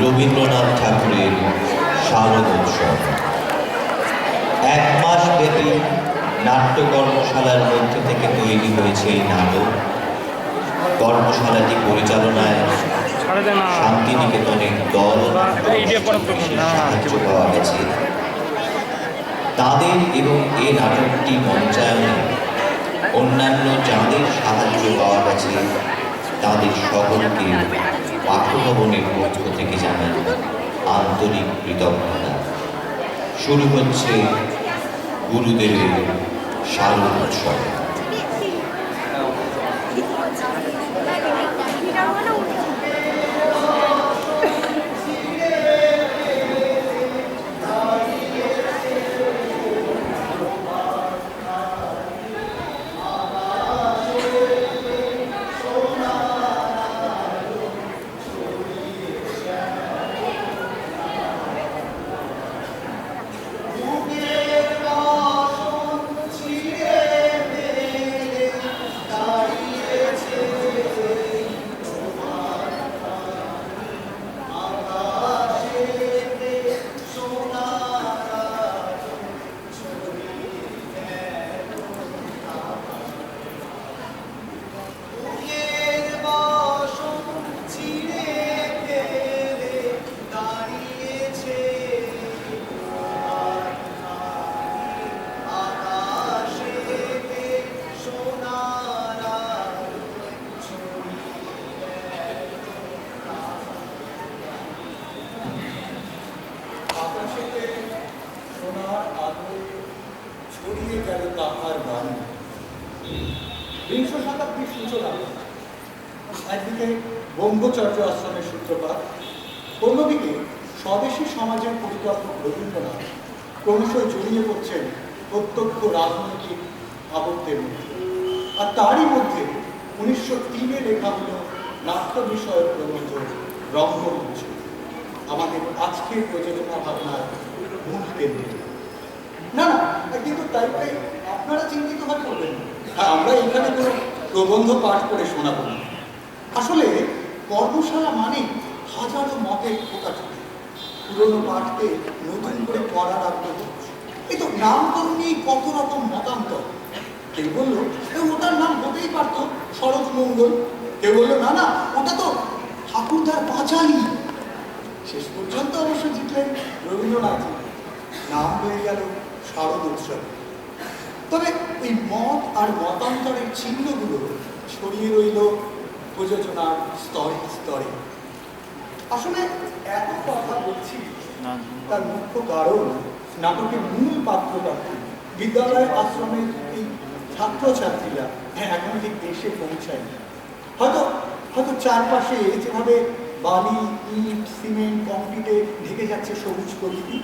রবীন্দ্রনাথ ঠাকুরের শারদোৎসব। এক মাস ব্যাপী নাট্য কর্মশালার মধ্য থেকে তৈরি হয়েছে এই নাটক। কর্মশালাটি পরিচালনায় শান্তিনিকেতনের দল সাহায্য পাওয়া গেছে। তাদের এবং এ নাটকটি মঞ্চায়নে অন্যান্য যাদের সাহায্য পাওয়া গেছে তাদের সকলকে পাঠ্যভবনের পক্ষ থেকে জানাই আন্তরিক কৃতজ্ঞতা। শুরু হচ্ছে গুরুদেবের শারদোৎসব। বিংশ শতাব্দীর সূচনা একদিকে ব্রহ্মচর্য আশ্রমের সূত্রপাত, অন্যদিকে স্বদেশী সমাজের পরিকল্পক রবীন্দ্রনাথ ক্রমশই জড়িয়ে পড়ছেন প্রত্যক্ষ রাজনৈতিক আবর্তের মধ্যে। আর তারই মধ্যে 1903-এ লেখা হল নাট্য বিষয়ক প্রবন্ধ রঙ্গমঞ্চ, আমাদের আজকের প্রযোজনা ভাবনার মূল কেন্দ্র। না না, কিন্তু তাই তাই আপনারা চিন্তিত হয়ে পড়বেন না। হ্যাঁ, আমরা এখানে কোনো প্রবন্ধ পাঠ করে শোনাব না। আসলে কর্মশালা মানে হাজারো মতের প্রকাশিত, পুরনো পাঠকে নতুন করে পড়ার আগ্রহ। এই তো নামকরণ নিয়ে কত রকম মতান্তর। কেউ বললো ওটার নাম হতেই পারতো শরৎ মঙ্গল, কেউ বললো না না ওটা তো ঠাকুরদার পাঁচালী। শেষ পর্যন্ত অবশ্য জিতলেন রবীন্দ্রনাথ, নাম হয়ে গেল শারদোৎসব। তবে এই মত আর মতান্তরের চিহ্নগুলো ছড়িয়ে রইল প্রযোজনার স্তরে স্তরে। আসলে এত কথা বলছি তার মুখ্য কারণ নাটকের মূল পাত্রপাত্রী বিদ্যালয় আশ্রমের এই ছাত্রছাত্রীরা এখনো ঠিক দেশে পৌঁছায়নি। হয়তো হয়তো চারপাশে যেভাবে বালি, ইট, সিমেন্ট, কংক্রিটে ঢেকে যাচ্ছে সবুজ প্রকৃতি,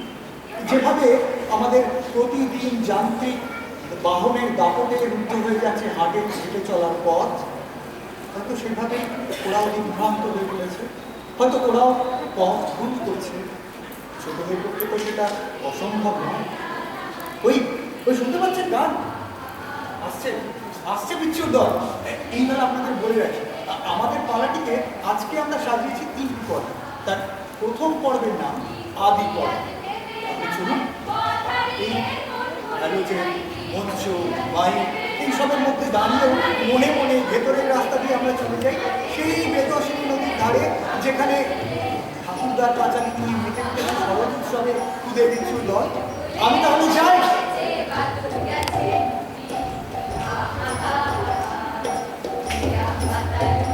যেভাবে আমাদের প্রতিদিন যান্ত্রিক বাহনের দাপটে রুদ্ধ হয়ে যাচ্ছে হেঁটে চলার পথ, হয়তো সেভাবে ওরাও বিভ্রান্ত হয়ে পড়েছে। হয়তো ওরাও পথ ভুল করছে। ছোটদের পক্ষে তো সেটা অসম্ভব নয়। ওই ওই শুনতে পাচ্ছেন গান আসছে, আসছে বিচ্ছুর দল। এইবার আপনাদের বলে রাখি, আমাদের পালাটিকে আজকে আমরা সাজিয়েছি 3 পর্ব। তার প্রথম পর্বের নাম আদি পর্ব। আপনি শুনুন, এই হ্যালোজেন, মঞ্চ, মাইক এইসবের মধ্যে দাঁড়িয়ে মনে মনে ভেতরের রাস্তা দিয়ে আমরা চলে যাই সেই বেদশিনী নদীর ধারে, যেখানে ঠাকুরদার পাঁচালী নিয়ে মেতে উঠেছে শরদোৎসবে খুদে বিচ্ছুর দল। আমি তাহলে যাই। Thank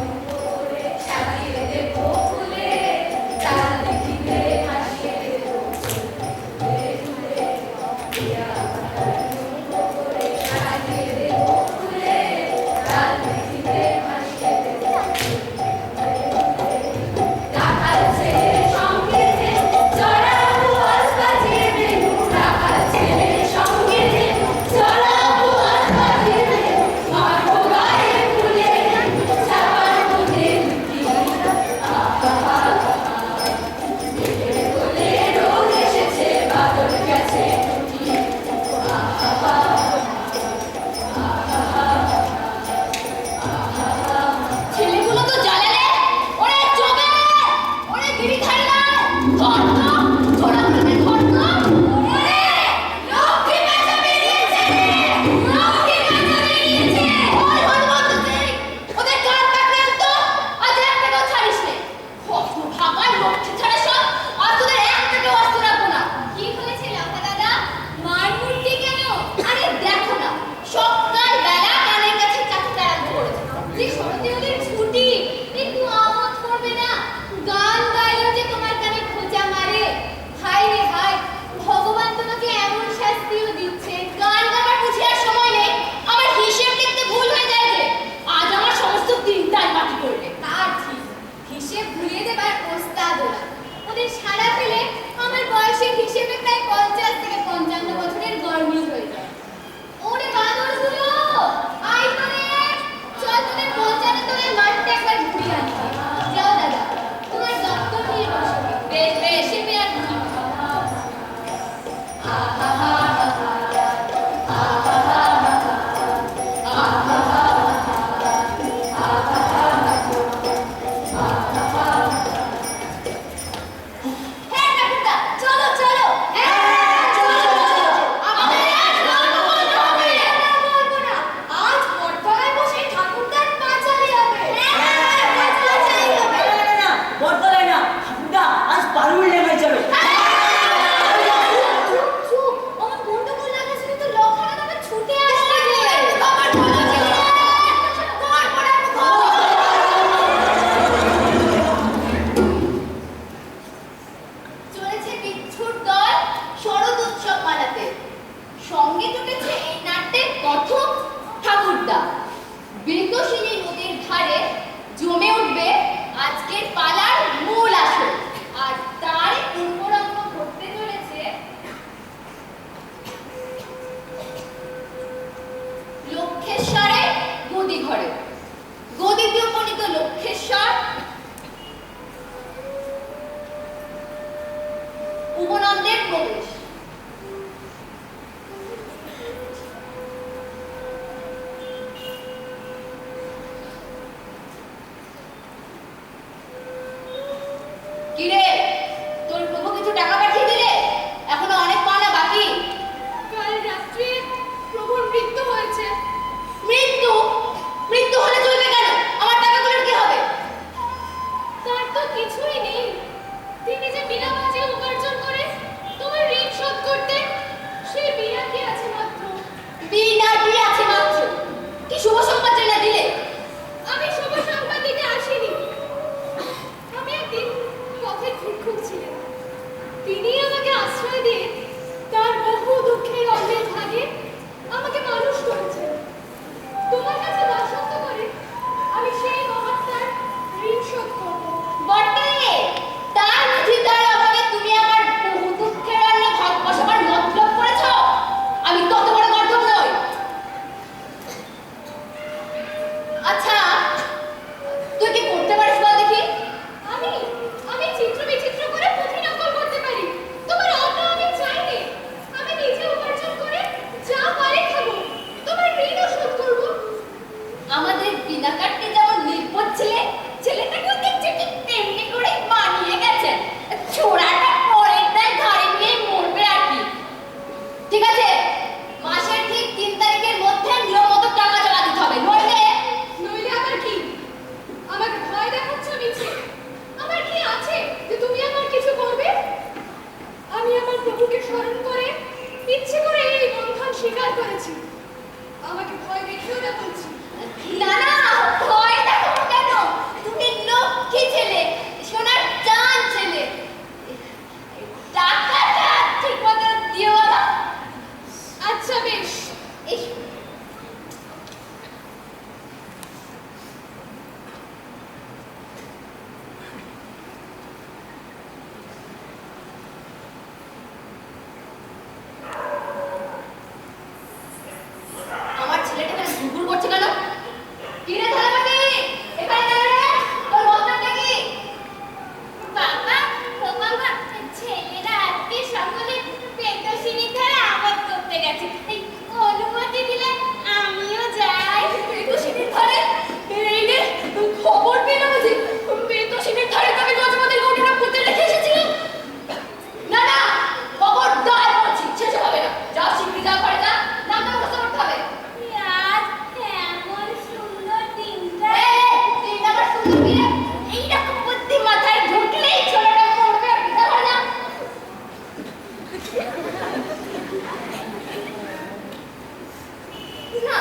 you. উপনন্দের প্রবেশ। কিরে, তোর প্রভু কিছু টাকা পাঠিয়ে দিলে? এখনো অনেক পাওনা বাকি। কাল রাত্রে প্রভুর মৃত্যু হয়েছে। মৃত্যু? মৃত্যু হলে চলবে কেন? আমার টাকাগুলোর কি হবে? তার তো কিছুই নেই। তিনি যে বিনা কাজে উপার্জন করে তোমার ঋণ করবি রে? এইরকম বুদ্ধি মাথায় ঢুকলেই ছোটটা পড়বে আর বিদা হয় না। না,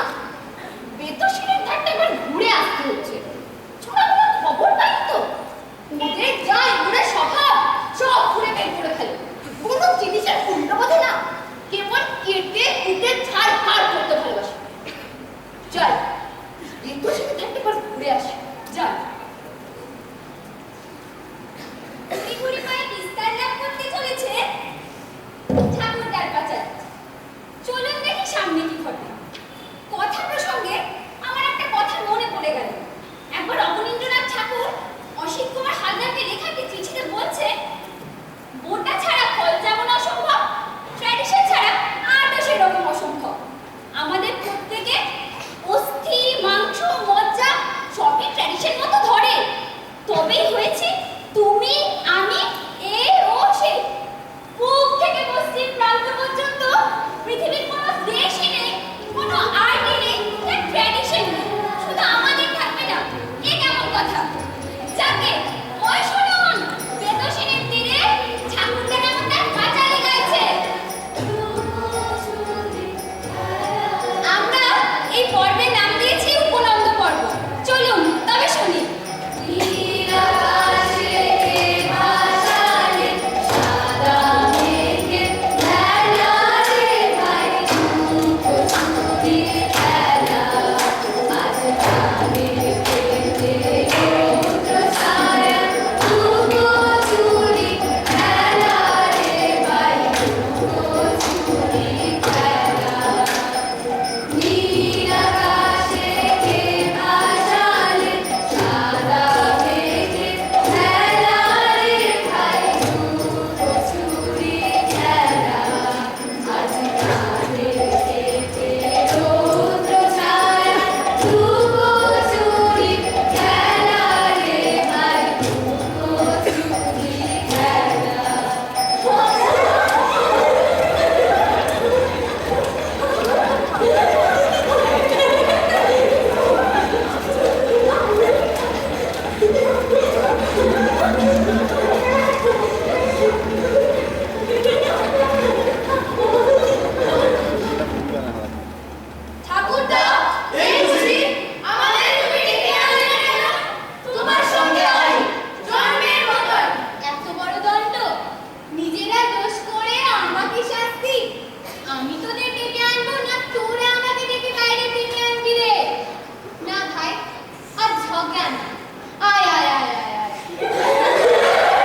বেতশিনের ধারটা এবার ঘুরে আসতে হচ্ছে। ছোটগুলো খবর পাই তো, ওদের যা এগুলো স্বভাব সব ঘুরে বের করে ফেলে। কোনো জিনিসের মূল্য বোঝে না, কেবল কেটে কুটে ছাড় ফাড় করতে ভালোবাসে। চল, বেতশিনের ধারটা এবার ঘুরে আসে। চল। ঘুরি পায়ে বিস্তার লাভ করতে চলেছে ঠাকুরদার পাচার। চলুন দেখি সামনে কি ঘটে। কথা প্রসঙ্গে আমার একটা কথা মনে পড়ে গেল। একবার অবনীন্দ্রনাথ ঠাকুর অসিত কুমার হালদারকে লেখা একটি চিঠিতে বলছে, বোটা ছাড়া ফল যেমন অসম্ভব, ট্র্যাডিশন ছাড়া আর্টও সেরকম অসম্ভব। আমাদের প্রত্যেকে অস্থি, মাংস, মজ্জা সবই ট্র্যাডিশন মতো ধরে। তবেই হয়েছে তুমি, আমি, এ ও সে। পূব থেকে পশ্চিম প্রান্ত পর্যন্ত পৃথিবীর কোনো দেশই নেই, কোনো আর্টই নেই, যার ট্র্যাডিশন নেই। শুধু আমাদের থাকবে না, এ কেমন কথা? যাকে ওই শুনুন, বেতশিনের তীরে ঠাকুরদা কেমন তার পাঁচালি গাইছে। আমরা এই পর্বের নাম দিয়েছি উপনন্দ পর্ব। চলুন তবে শুনি। ঠাকুরদা, এই বুঝি আমাদের তুমি ডেকে আনলে না কেন? তোমার সঙ্গে আই, জন্মের মতন। এত বড় দণ্ড, নিজেরা দোষ করে আমাকে শাস্তি। আমি তোদের ডেকে আনবো না, তোরা আমাকে ডেকে বাইরে টেনে আনবি রে? না ভাই, আর ঝগড়া না। আয় আয় আয় আয় আয়।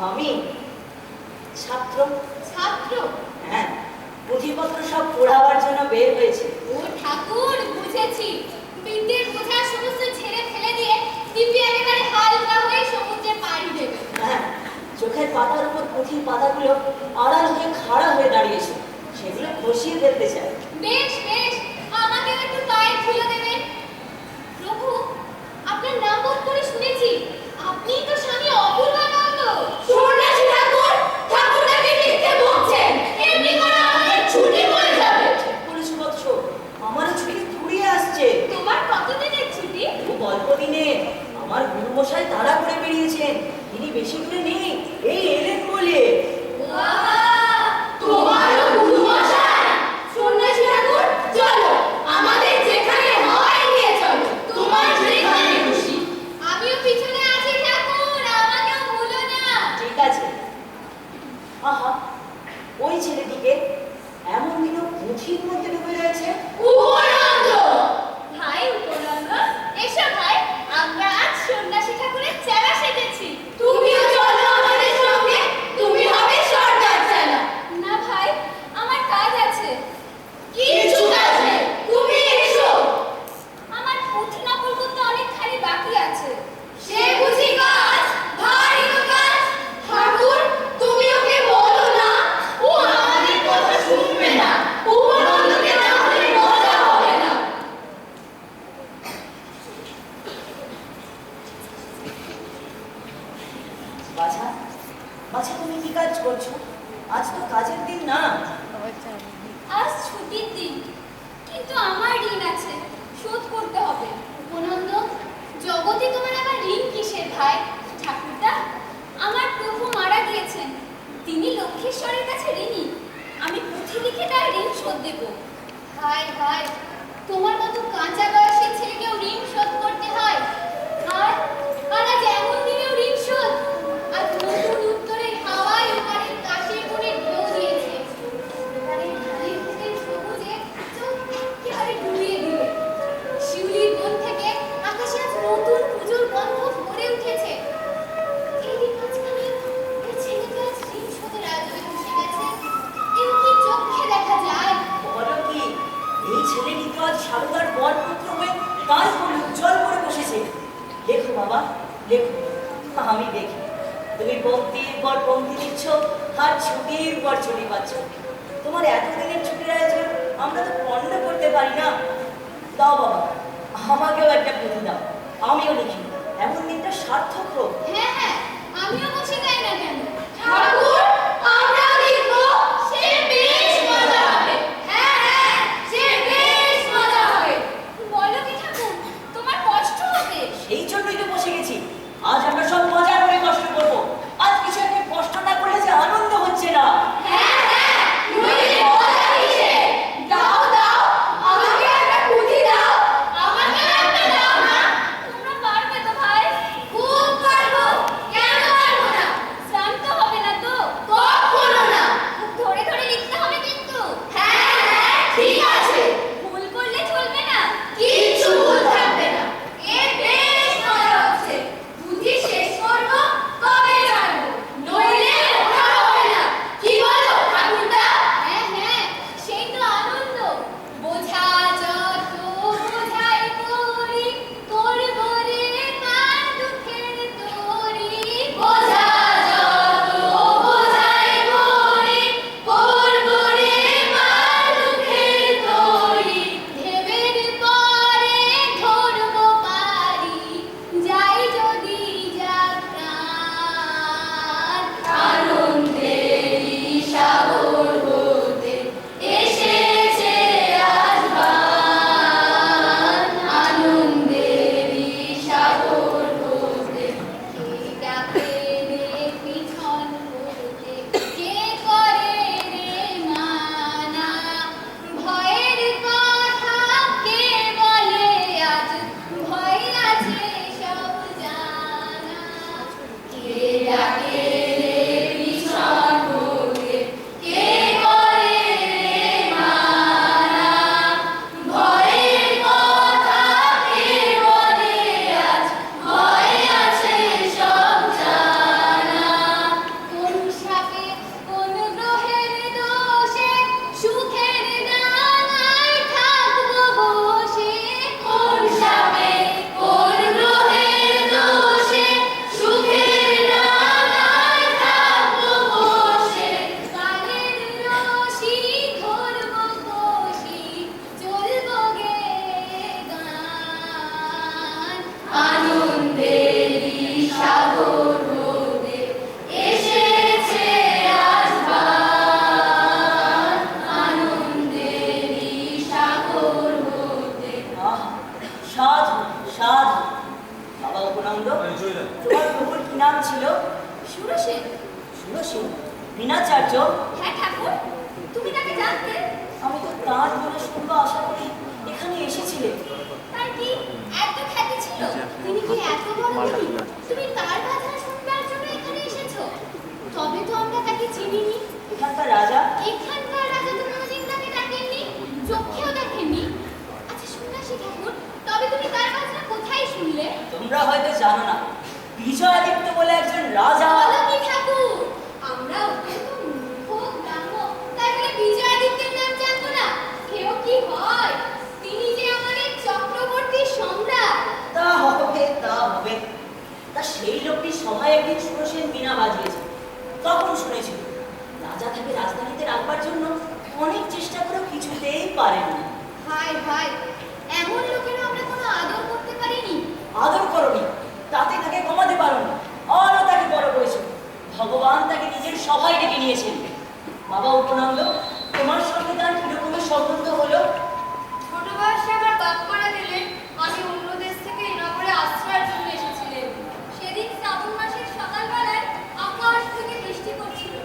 আমি ছাত্র। ছাত্র? হ্যাঁ, পুঁথিপত্র সব পড়াবার জন্য বের হয়েছে। ও ঠাকুর, বুঝেছি। বিদ্যের বোঝা সমস্ত ছেড়ে ফেলে দিয়ে দিব্যি একেবারে হালকা হয়ে সমুদ্রে পাড়ি দেবে। হ্যাঁ, চোখের পাতার উপর পুঁথির পাতাগুলো আড়াল হয়ে খাড়া হয়ে দাঁড়িয়েছে, সেগুলো খসিয়ে ফেলতে চায়। বেশ বেশ, আমাকে একটু পায়ের ধুলো দেবেন। প্রভু, আপনার নাম বোধ করে শুনেছি। আপনিই তো স্বামী অপূর্বানন্দ। সন্ন্যাসী ঠাকুর, ঠাকুরটাকে মিথ্যে বলছেন। এমনি করে আমাদের ছুটি পড়ে যাবে। ঠিক বলেছো বৎস, আমারও ছুটি ফুরিয়ে আসছে। তোমার কতদিনের ছুটি? খুব অল্প দিনে। আমার গুরুমশাই তাড়া করে বেরিয়েছেন, তিনি বেশি দূরে নেই, এই এলেন বলে। তোমারও গুরুমশাই? সন্ন্যাসী ঠাকুর, চলো, আমাদের যেখানে হয় নিয়ে চলো, তোমার যেখানে খুশি। আমিও পিছনে আছি ঠাকুর, আমাকেও ভুলো না। ঠিক আছে। আহা, ওই ছেলেটিকে এমন দিনও পুঁথির মধ্যে ডুবে রয়েছে। উপনন্দ! ভাই উপনন্দ, এসো ভাই, আমরা আজ সন্ন্যাসী ঠাকুরের চেলা সেজেছি। তুমিও চলো আমাদের সঙ্গে, তুমি হবে সর্দার চেলা। না ভাই, আমার কাজ আছে। কিছু কাজ নেই, তুমি এসো। আমার পুঁথি নকল করতে অনেকখানি বাকি আছে। সে বুঝি কাজ, ভারী তো কাজ। ঠাকুর, তুমি ওকে বলো না, ও আমাদের কথা শুনবে না। উপনন্দকে না হলে মজা হবে না। বাছা, বাছা, তুমি কি কাজ করছো? আজ তো কাজের দিন না। আজ ছুটির দিন, কিন্তু আমার ঋণ আছে, শোধ করতে হবে। উপনন্দ, জগতে তোমার আবার ঋণ কিসের ভাই? ঠাকুরদা, আমার প্রভু মারা গিয়েছেন, তিনি লক্ষ্মীশ্বরের কাছে ঋণী। আমি পুঁথি লিখে তার ঋণ শোধ দেব। হায় হায়, তোমার মতো কাঁচা বয়সের ছেলেকেও ঋণ শোধ করতে হয়। আর আর আজ এমন দিনেও ঋণ শোধ। আজ নতুন উত্তরের হাওয়ায় ওপারের কাশের কোণে ঢেউ দিয়েছে। এবারে ধানের ক্ষেতের সবুজে চোখ একেবারে ডুবিয়ে দিলে। শিউলির বন থেকে আকাশে আজ নতুন পুজোর গন্ধ ভরে উঠেছে। এরই মাঝখানে ওই ছেলেটা আজ ঋণ শোধের আয়োজনে বসে গেছে। এও কি চোখে দেখা যায়? বলো কি, এই ছেলেটি তো আজ সারদার বরপুত্র হয়ে কাল করে উজ্জ্বল করে বসেছে। লেখো বাবা, লেখো, আমি দেখি। তুমি পঙ্ক্তির পর পঙ্ক্তি দিচ্ছ, আর ছুটির পর ছুটি পাচ্ছ। তোমার এতদিনের ছুটির আয়োজন আমরা তো পণ্ড করতে পারি না। দাও বাবা, আমাকেও একটা পুঁথি দাও, আমিও লিখি, এমন দিনটা সার্থক হোক। হ্যাঁ হ্যাঁ, আমিও বসে যাই না কেন? ঠাকুর, আমরা লিখবো, সে বেশ মজা হবে। হ্যাঁ হ্যাঁ, সে বেশ মজা হবে। বলো কি ঠাকুর, তোমার কষ্ট হবে? এই জন্যই তো বসে গেছি। আজ আমরা সব মজা করে কষ্ট করবো। আজ কিছু একটা কষ্ট না করলে যে আনন্দ হচ্ছে না। হ্যাঁ হ্যাঁ, নইলে মজা কিসের? দাও দাও, আমাকে একটা পুঁথি দাও, আমাকে একটা দাও না। তোমরা পারবে তো ভাই? খুব পারবো। সুরসেন? সুরসেন? বীণাচার্য? হ্যাঁ ঠাকুর, তুমি তাকে জানতে? আমি তো তার বলে শুনবো আশা করি এখানে এসেছিলেন। তার কি এত খ্যাতি ছিল? তিনি কি এত বড় গুণী? তুমি তার কথা শুনবার জন্য এখানে এসেছো? তবে তো আমরা তাকে চিনিনি। এখানকার রাজা? এখানকার রাজা তো কোনোদিন তাকে ডাকেননি, চোখেও দেখেননি। আচ্ছা সন্ন্যাসী ঠাকুর, তবে তুমি তার কথা কোথায় শুনলে? তোমরা হয়তো জানো না, বিজয়াদিত্য বলে একজন রাজা। বলো কি ঠাকুর, আমরা অত্যন্ত মূর্খ গ্রাম্য, তাই বলে বিজয়াদিত্যের নাম জানতো না? কেউ কি হয়? তিনি যে আমাদের চক্রবর্তী সম্রাট। তা হবে, তা হবে। তা সেই লোকটি সভায় একদিন সুরসেন বীণা বাজিয়েছে। তখন শুনেছিল রাজা তাকে রাজধানীতে রাখবার জন্য অনেক চেষ্টা করে কিছুতেই পারেনি। হায় হায়, এমন লোকেরও আমরা কোনো আদর করতে পারিনি। আদর করনি, তাতে তাকে কমাতে পারো না, আরো তাকে বড় করেছে। ভগবান তাকে নিজের সভায় ডেকে নিয়েছেন। বাবা উপনন্দ, তোমার সঙ্গে তার কিরকমের সম্বন্ধ হলো? ছোট বয়সে আমার বাপ মারা গেলে আমি অন্য দেশ থেকে এই নগরে আশ্রয়ের জন্য এসেছিলেন। সেদিন শ্রাবণ মাসের সকালবেলায় আকাশ থেকে বৃষ্টি পড়ছিল।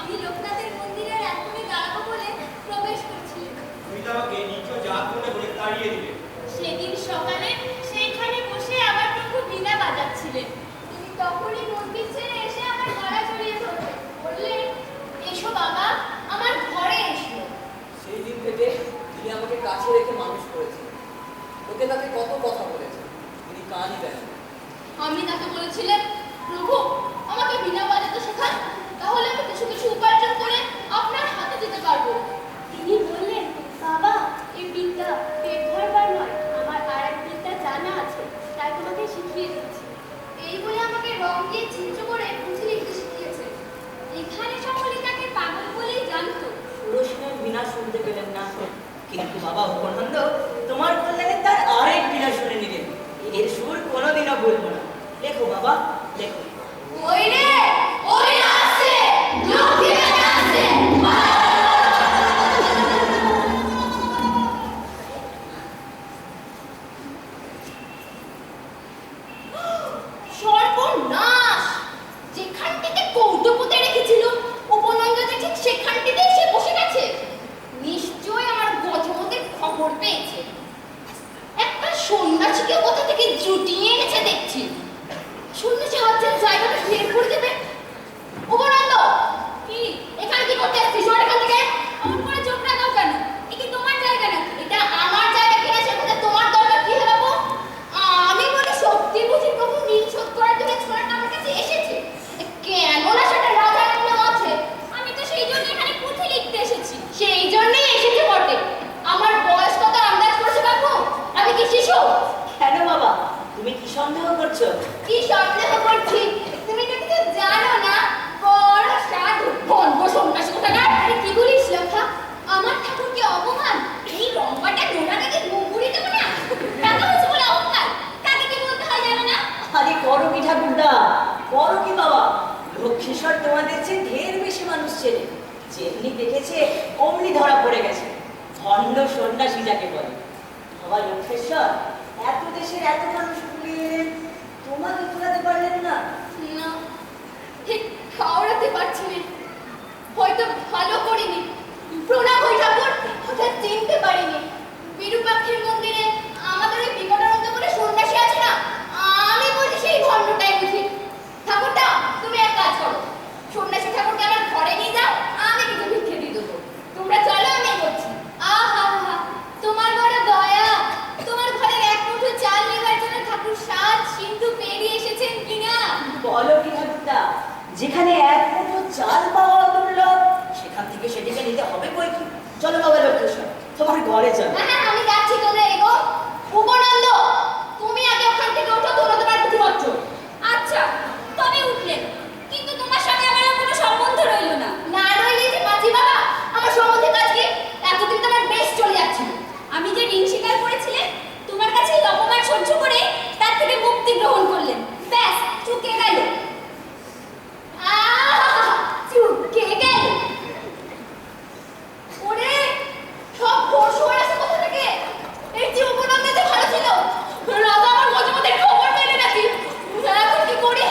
আমি লোকনাথের মন্দিরের এক কোণে দাঁড়াবো বলে প্রবেশ করছিলাম। তুমি তো আমাকে নিজ জাত মনে করে তাড়িয়ে দিলে। সেদিন সকালে সেইখানে বসে আবার প্রভু বীণা বাজাচ্ছিলেন। তুমি তখনই মন্দির ছেড়ে এসে আমার গলা জড়িয়ে ধরলেন, বললেন, এসো বাবা, আমার ঘরে এসো। সেই দিন থেকে তিনি আমাকে কাছে রেখে মানুষ করেছেন। ওকে তাকে কত কথা বলেছেন, তিনি কানই দেন। আমি তাকে বলেছিলেন, প্রভু আমাকে বীণা বাজাতে শেখান, তাহলে আমি কিছু কিছু উপার্জন করে আপনার হাতে দিতে পারবো। তিনি বললেন, বাবা এই বিদ্যা পেট ভরবার নয়, আমার আর এক বিদ্যা জানা আছে, তাই তোমাকে শিখিয়ে দিচ্ছি। এই বলে আমাকে রং দিয়ে চিত্র করে পুঁথি লিখতে শিখিয়েছে। এখানে সকলে তাকে পাগল বলেই জানতো। সুরসেনের বীণা শুনতে পেলেন না, কিন্তু বাবা উপনন্দ তোমার কল্যাণে তার আরেক বীণা শুনে নিলেন। এর সুর কোনোদিনও ভুলবো না। লেখো বাবা, লেখো। ওই রে, ওই আসছে, লক্ষ্মী বেটা আসছে। সর্বনাশ! যেখানটিতে কৌটো পুঁতে রেখেছিল উপনন্দ যে ঠিক সেখানটিতেই সে বসে গেছে। নিশ্চয় আমার গজমতের খবর পেয়েছে। একটা সন্ন্যাসীকে কোথা থেকে জুটিয়ে এনেছে দেখছি। সন্ন্যাসী হাত ছেড়ে জায়গাটা বের করে দেবে। উপনন্দ, কি এখানে কি করতে আসছিস? ওর এখান থেকে অমন করে চোখ রাখাও কেন? এ কি তোমার জায়গা নাকি? এটা আমার জায়গা কিনা সে কথা তোমার দরকার কি হে বাবু? আমি বলি সত্যি বুঝি প্রভু ঋণ শোধ করার জন্য ছোড়াটা আমার কাছে এসেছে। কেন না সেটা রাজার নাম আছে। আমি তো সেই জন্য এখানে পুঁথি লিখতে এসেছি। সেই জন্যই এসেছে বটে। আমার বয়স কত আন্দাজ করেছে বাবু? আমি কি শিশু? কেন বাবা, তুমি কি সন্দেহ করছো? কি সন্দেহ করছি? তুমি তো কিছু জানো না। বড় সাধু বন্ধ সন্ন্যাসী কোথাকার। আরে কি বলিস লক্ষা? আমার ঠাকুরকে অপমান? এই রম্বাটা নোড়াটাকে মুগুরি দেবো না? টাকা হচ্ছে বলে অহংকার। তাকে কি বলতে হয় জানো না? আরে করো কি ঠাকুরদা, করো কি বাবা? লক্ষ্মীশ্বর তোমাদের চেয়ে ঢের বেশি মানুষ চেনে। যেমনি দেখেছে অমনি ধরা পড়ে গেছে। ভণ্ড সন্ন্যাসী যাকে বলে। বাবা লক্ষ্মীশ্বর এত দেশের এত মানুষ কুলিয়ে এলেন, তোমাকে তোলাতে পারলেন না? না, ঠিক খাওয়াতে পারছি না। হয়তো ভালো করিনি। প্রণাম হই ঠাকুর, হঠাৎ চিনতে পারিনি। বিরূপাক্ষের মন্দিরে আমাদের ওই বিকটানন্দ বলে সন্ন্যাসী আছে না, আমি বলি সেই ভণ্ডটাই বুঝি। ঠাকুরটা তুমি এক কাজ করো, সন্ন্যাসী ঠাকুরকে আমার ঘরে নিয়ে যাও, আমি কিছু ভিক্ষে দিয়ে দেবো। তোমরা চলো, আমি বলছি। আহা হা, তোমার বড় দয়া। তোমার ঘরের এক মুঠো চাল নেবার জন্য ঠাকুর সাত সিন্ধু পেরিয়ে এসেছেন কিনা। বলো কি ঠাকুরদা, যেখানে এক মুঠো চাল পাওয়া দুর্লভ, সেখান থেকে সেটিকে নিতে হবে বই কি? চলো বাবা লক্ষ্মীশ্বর, তোমার ঘরে চলো। হ্যাঁ হ্যাঁ, আমি যাচ্ছি, তোমরা এগো। উপনন্দ, তুমি আগে ওখান থেকে ওঠো, তোমরা তোমার পুঁথিপত্র। আচ্ছা, তবে উঠলেন, কিন্তু তোমার সঙ্গে আমার আর কোনো সম্বন্ধ রইল না। না রইলে যে বাঁচি বাবা, আমার সম্বন্ধে কাজ কি? এতদিন তো আমার বেশ চলে যাচ্ছিল। আমি যে ঋণ স্বীকার করেছিলেন, তোমার কাছে এই অপমান সহ্য করে তার থেকে মুক্তি গ্রহণ করলেন। ব্যাস, চুকে গেল। চুপকে গেল। ওরে, সব পরশুয়ার আছে কোথা থেকে? এই যে উপনন্দ যে ভালো ছিল, রাজা আমার গজমতের খবর পেলে নাকি? এখন কি করি?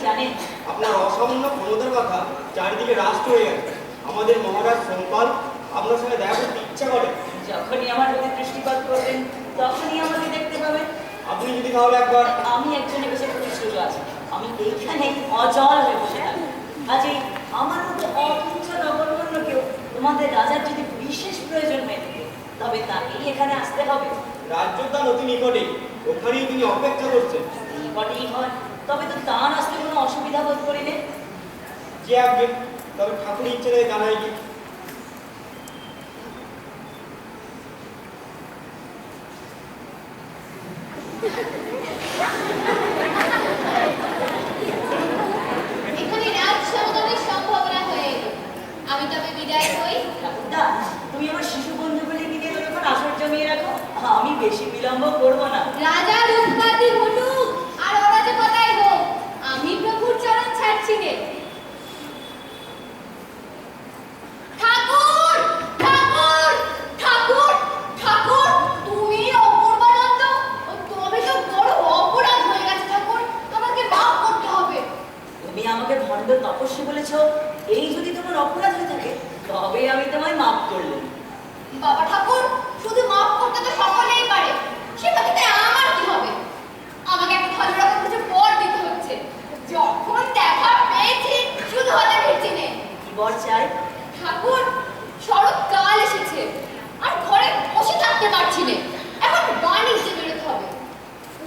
জানেন? আপনার অসামান্য ক্ষমতার কথা চারিদিকে রাষ্ট্র হয়ে গেছে। আমাদের মহারাজ সোমপাল আপনার সঙ্গে দেখা করতে ইচ্ছা করে। যখনই আমার প্রতি দৃষ্টিপাত করবেন তখনই আমাকে দেখতে পাবেন। আপনি যদি তাহলে একবার আমি একজনের কাছে প্রতিশ্রুত আছি, আমি এইখানে অচল হয়ে বসে থাকি। কাজেই আমার মতো অকিঞ্চন অবলম্বন্য কেউ তোমাদের রাজার যদি বিশেষ প্রয়োজন হয়ে থাকে তবে তাকেই এখানে আসতে হবে। রাজ্যদান অতি নিকটেই, ওখানেই তিনি অপেক্ষা করছেন। নিকটেই হয় তবে তো দান আসতে কোনো অসুবিধা বোধ করিলে। যে আগে তবে ঠাকুরের ইচ্ছে থেকে জানাই কি এখানে রাত সমাগমের সম্ভাবনা হয়ে এলো। আমি তবে বিদায় হই। ঠাকুরদা, তুমি আমার শিশু বন্ধু বলে গিয়ে যখন আসর জমিয়ে রাখো, আমি বেশি বিলম্ব করবো না। রাজার উৎপাতি ঘটুক আর অরাজকতাই হোক, আমি প্রভুর চরণ ছাড়ছি নে। ঠাকুর, ঠাকুর, ঠাকুর, ঠাকুর, তুমি অপূর্বানন্দ, তবে তো বড় অপরাধ হয়ে গেছে ঠাকুর, আমাকে মাফ করতে হবে। তুমি আমাকে ভণ্ড তপস্বী বলেছ, এই যদি তোমার অপরাধ হয়ে থাকে তবে আমি তোমায় মাফ করলাম। বাবা ঠাকুর, শুধু মাফ করতে তো সকলেই পারে, সেটাতে আমার কি হবে? আমাকে একটা ভালো রকম কিছু বর দিতে হচ্ছে। যখন দেখা পেয়েছি শুধু হাতে ফিরছি নে। কি বর চাই? ঠাকুর, শরৎকাল এসেছে আর ঘরে বসে থাকতে পারছি না, এখন বাণিজ্যে বেরোতে হবে।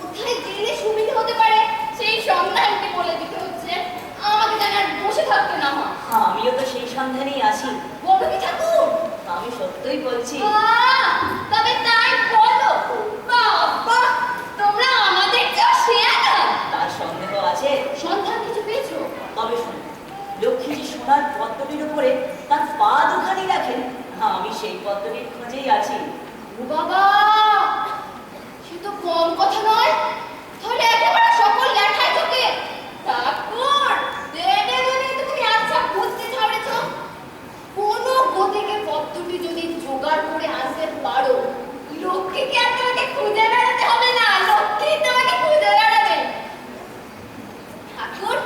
কোথায় গেলে সুবিধা হতে পারে সেই সন্ধানটি বলে দিতে হচ্ছে, আমাকে যেন আর বসে থাকতে না হয়। আমিও তো সেই সন্ধানেই আছি। বলো কি ঠাকুর? আমি সত্যই বলছি। তবে তাই বলো। বাবা, তোমরা আমাদের কেউ শেয়ার না। তার সন্দেহ আছে? সন্ধান কিছু পেয়েছো? তবে শুনো, লক্ষ্মীজি সোনার পদ্মটির উপরে তার পা দুখানি রাখেন, আমি সেই পদ্মটির খোঁজেই আছি। ও বাবা, সে তো কম কথা নয়। তাহলে একেবারে সকল লেখাই তোকে। ঠাকুর, দেবে দেবে তো তুমি আচ্ছা বুঝতে ছাড়েছ। কোন গতিকে পদ্মটি যদি জোগাড় করে আনতে পারো, লক্ষ্মীকে আর তোমাকে খুঁজে বেড়াতে হবে না, লক্ষ্মী তোমাকে খুঁজে বেড়াবে। ঠাকুর,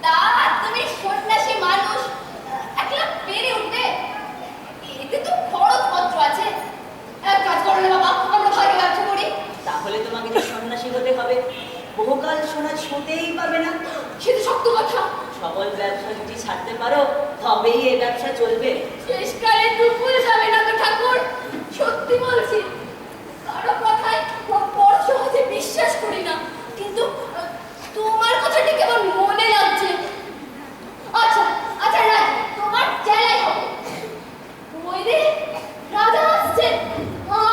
তা তুমি সন্ন্যাসী মানুষ, একলা পেরে উঠবে? এতে তো খরচপত্র আছে। এক কাজ করো না বাবা, আমরা ভাগে ব্যবসা করি। তাহলে তোমাকে যে সন্ন্যাসী হতে হবে, বহুকাল সোনা ছুঁতেই পারবে না। সে তো শক্ত কথা। সকল ব্যবসা যদি ছাড়তে পারো তবেই এই ব্যবসা চলবে। শেষকালে দুপুর যাবে না তো ঠাকুর, সত্যি বলছি। কারো কথায় বড় সহজে বিশ্বাস করি না, কিন্তু তোমার কথাটি কেমন মনে লাগছে। আচ্ছা আচ্ছা রাজ, তোমার জেলাই হবে। ওই রে, রাজা আসছেন।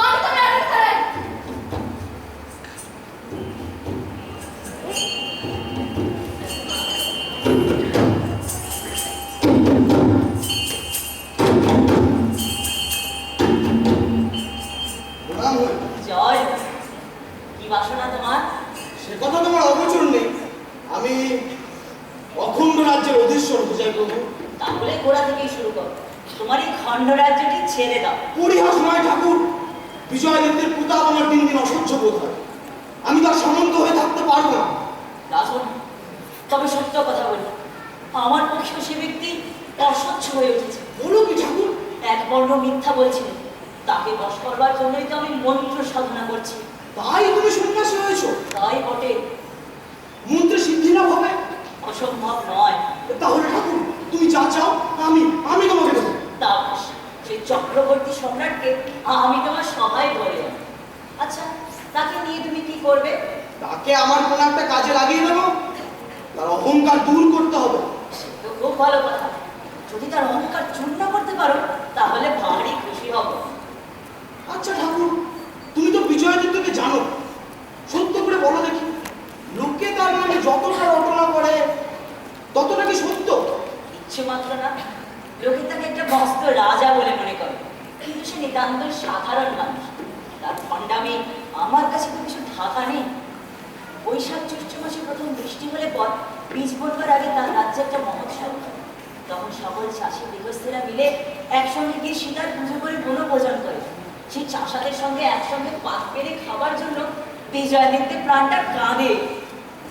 আমি তো রাজা ছাড়াই। প্রণাম হই। জয়, কি বাসনা তোমার? সে কথা তোমার অগোচর নেই। আমি অখণ্ড রাজ্যের অধীশ্বর বুঝাই প্রভু। তাহলে গোড়া থেকেই শুরু করো, তোমার এই খণ্ড রাজ্যটি ছেড়ে দাও। পরিহাস নয় ঠাকুর, বিজয়দত্তের প্রতাপ আমার দিন দিন অসহ্য বোধ হয়। আমি তার সামন্ত হয়ে থাকতে পারবো না। রাজন, তবে সত্য কথা বলি, আমার পক্ষেও সে ব্যক্তি অসহ্য হয়ে উঠেছে। বলো কি ঠাকুর? এক বর্ণ মিথ্যা বলছিলেন, তাকে বশ করবার জন্যই তো আমি মন্ত্র সাধনা করছি। তাই তুমি সন্ন্যাসী হয়েছো? তাই বটে। মন্ত্রে সিদ্ধি লাভ হবে? অসম্ভব নয়। তাহলে ঠাকুর তুমি যা চাও আমি আমি তোমাকে দেবো। তা বেশ, সেই চক্রবর্তী সম্রাটকে আমি তোমার সহায় করে আনি। আচ্ছা, তাকে নিয়ে তুমি কি করবে? তাকে আমার কোনো একটা কাজে লাগিয়ে দেবো। তার অহংকার দূর করতে হবে। সে তো খুব ভালো কথা। যদি তার অহংকার চূর্ণ করতে পারো তাহলে ভারী খুশি হব। আচ্ছা ঠাকুর, তুমি তো বিজয়দত্তকে জানো, সত্য করে বলো দেখি, লোকে তার নামে যতটা রটনা করে ততটা কি সত্য? ইচ্ছে মাত্র না। লোকে তাকে একটা মস্ত রাজা বলে মনে করে, কিন্তু সে নিতান্ত সাধারণ মানুষ। তার ভণ্ডামি আমার কাছে তো কিছু ঢাকা নেই। বৈশাখ জ্যৈষ্ঠ মাসে প্রথম বৃষ্টি হলে পর বীজ বোনবার আগে তার রাজ্যে একটা মহোৎসব হয়। তখন সকল চাষি গৃহস্থেরা মিলে একসঙ্গে গিয়ে সীতার পুজো করে বনভোজন করে। সেই চাষাদের সঙ্গে একসঙ্গে পাত পেরে খাবার জন্য বিজয়দিত্যের প্রাণটা কাঁদে।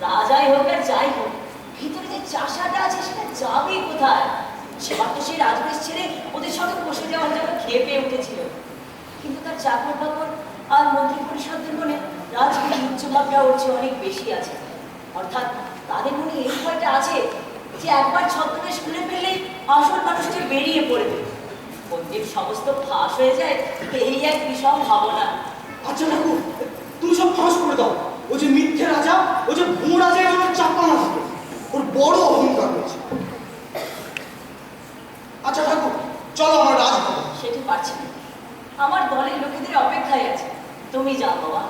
রাজাই হোক আর যাই হোক, চাষাটা আছে সেটা যাবে কোথায়? সেবার তো সেই রাজবেশ ছেড়ে ওদের সঙ্গে বসে যাওয়ার জন্য খেপে উঠেছিল। কিন্তু তার চাকর বাকর আর মন্ত্রী পরিষদের মনে রাজবীর উচ্চভাবটা ওর চেয়ে অনেক বেশি আছে। অর্থাৎ তাদের মনে এই ভয়টা আছে যে একবার ছদ্মবেশ খুলে ফেললেই আসল মানুষটি বেরিয়ে পড়বে। বন্দির সমস্ত ফাঁস হয়ে যায়, এই এক বিষম ভাবনা। আচ্ছা ঠাকুর, তুমি সব ফাঁস করে দাও। ও যে মিথ্যে রাজা, ও যে ভুঁ রাজা, আমার চাপা না থাকে। ওর বড় অহংকার রয়েছে। আচ্ছা ঠাকুর, চলো আমার রাজভবন। সেটি পারছি না, আমার দলের লোকেদের অপেক্ষায় আছে। তুমি যাও বাবা,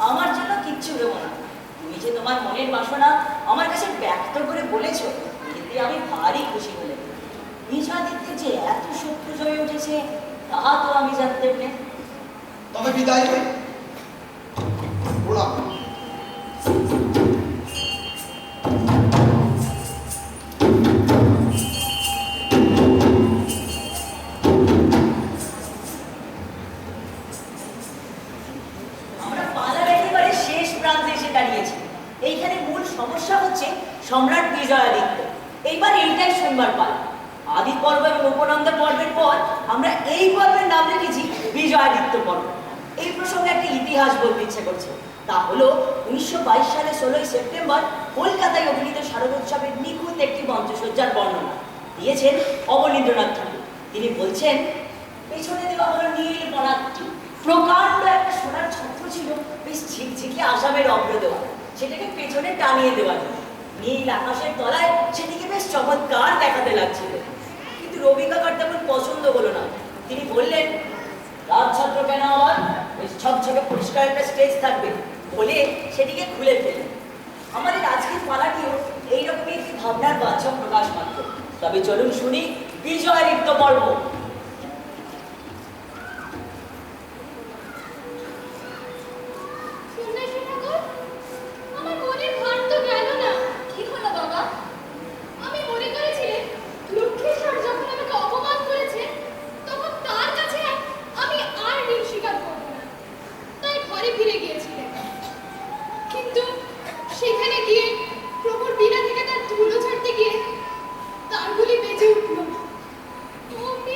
আমার জন্য কিচ্ছু দেবো না। তুমি যে তোমার মনের বাসনা আমার কাছে ব্যক্ত করে বলেছ, এতে আমি ভারী খুশি হলে। বিজয়াদিত্যের যে এত শত্রু জয়ে উঠেছে তা তো আমি জানতাম না। তবে বিদায় হই। প্রণাম। আমরা পালার একেবারে শেষ প্রান্তে এসে দাঁড়িয়েছি। এইখানে মূল সমস্যা হচ্ছে সম্রাট বিজয়াদিত্য। এইবার এইটাই শুনবার পালা। আদি পর্ব এবং উপনন্দ পর্বের পর আমরা এই পর্বের নাম রেখেছি বিজয়াদিত্য পর্ব। এই প্রসঙ্গে একটা ইতিহাস বলতে ইচ্ছে করছে। তা হলো 1922 সালে 16ই সেপ্টেম্বর কলকাতায় অভিনীত শারদোৎসবের নিখুঁত একটি মঞ্চসজ্জার বর্ণনা দিয়েছেন অবনীন্দ্রনাথ ঠাকুর। তিনি বলছেন, পেছনে দেওয়া হলো নীল বনাতটি। প্রকাণ্ড একটা সোনার ছত্র ছিল, বেশ ঝিকঝিকে আসামের অগ্র দেওয়া। সেটাকে পেছনে টানিয়ে দেওয়া যায়। নীল আকাশের তলায় সেটিকে বেশ চমৎকার দেখাতে লাগছিল। কিন্তু রবি কাকার তেমন পছন্দ হলো না। তিনি বললেন, রাজছত্র কেন আবার? বেশ ঝকঝকে পরিষ্কার একটা স্টেজ থাকবে বলে সেটিকে খুলে ফেললেন। আমাদের আজকের পালাটিও এইরকমই একটি ভাবনার বাচ্চা প্রকাশ মাত্র। তবে চলুন শুনি বিজয়াদিত্য পর্ব। সন্ন্যাসী ঠাকুর, আমার মনের ভার তো গেল না। কি হলো বাবা? আমি মনে করেছিলাম লক্ষ্মীশ্বর যখন আমাকে অপমান করেছে তখন তার কাছে আমি আর ঋণ স্বীকার করব না, তাই ঘরে ফিরে গিয়েছিলেন। কিন্তু সেখানে গিয়ে প্রভুর বীণা থেকে তার ধুলো ছাড়তে গিয়ে তার গুলি বেজে উঠল। অগ্নি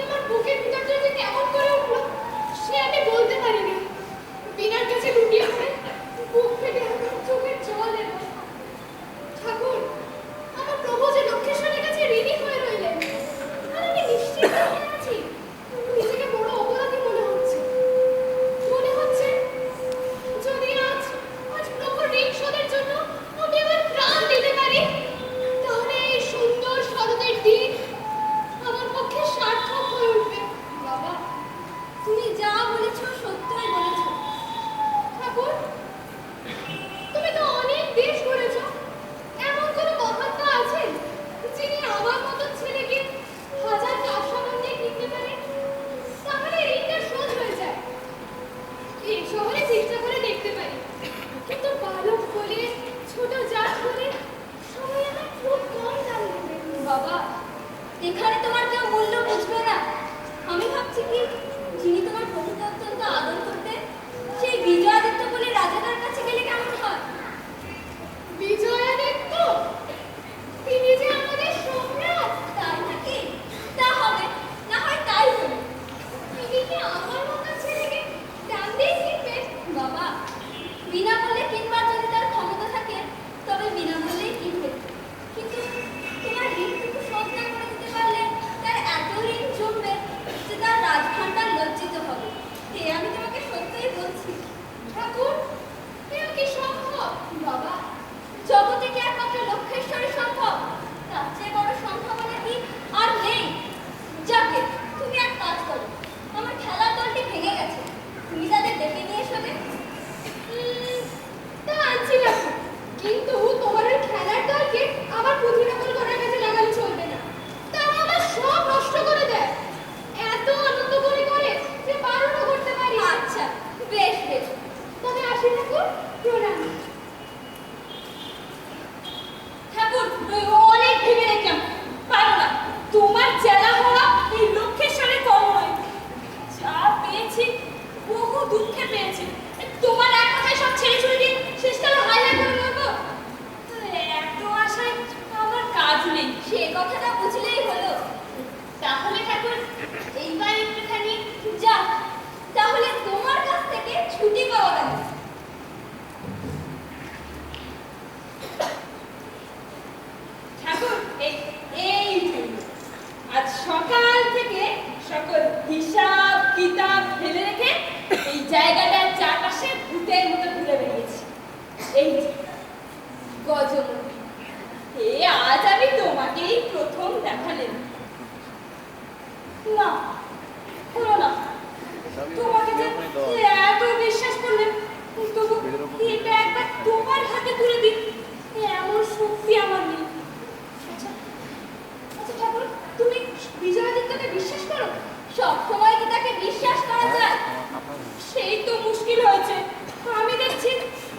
সকল হিসাব কিতাব ফেলে রেখে এই জায়গাটার চারপাশে ভূতের মতো ঘুরে বেরিয়েছি। এই যে গজমুখী, এ আজ আমি তোমাকেই প্রথম দেখালেন। না, হলো না। তোমাকে যে এত বিশ্বাস করলেন, তবু এটা একবার তোমার হাতে তুলে দিন, এমন শক্তি আমার নেই। আচ্ছা আচ্ছা ঠাকুর, তুমি বিজয়াদিত্যকে বিশ্বাস করো? সব সময় কি তাকে বিশ্বাস করা যায়? সেই তো মুশকিল হয়েছে। আমি দেখছি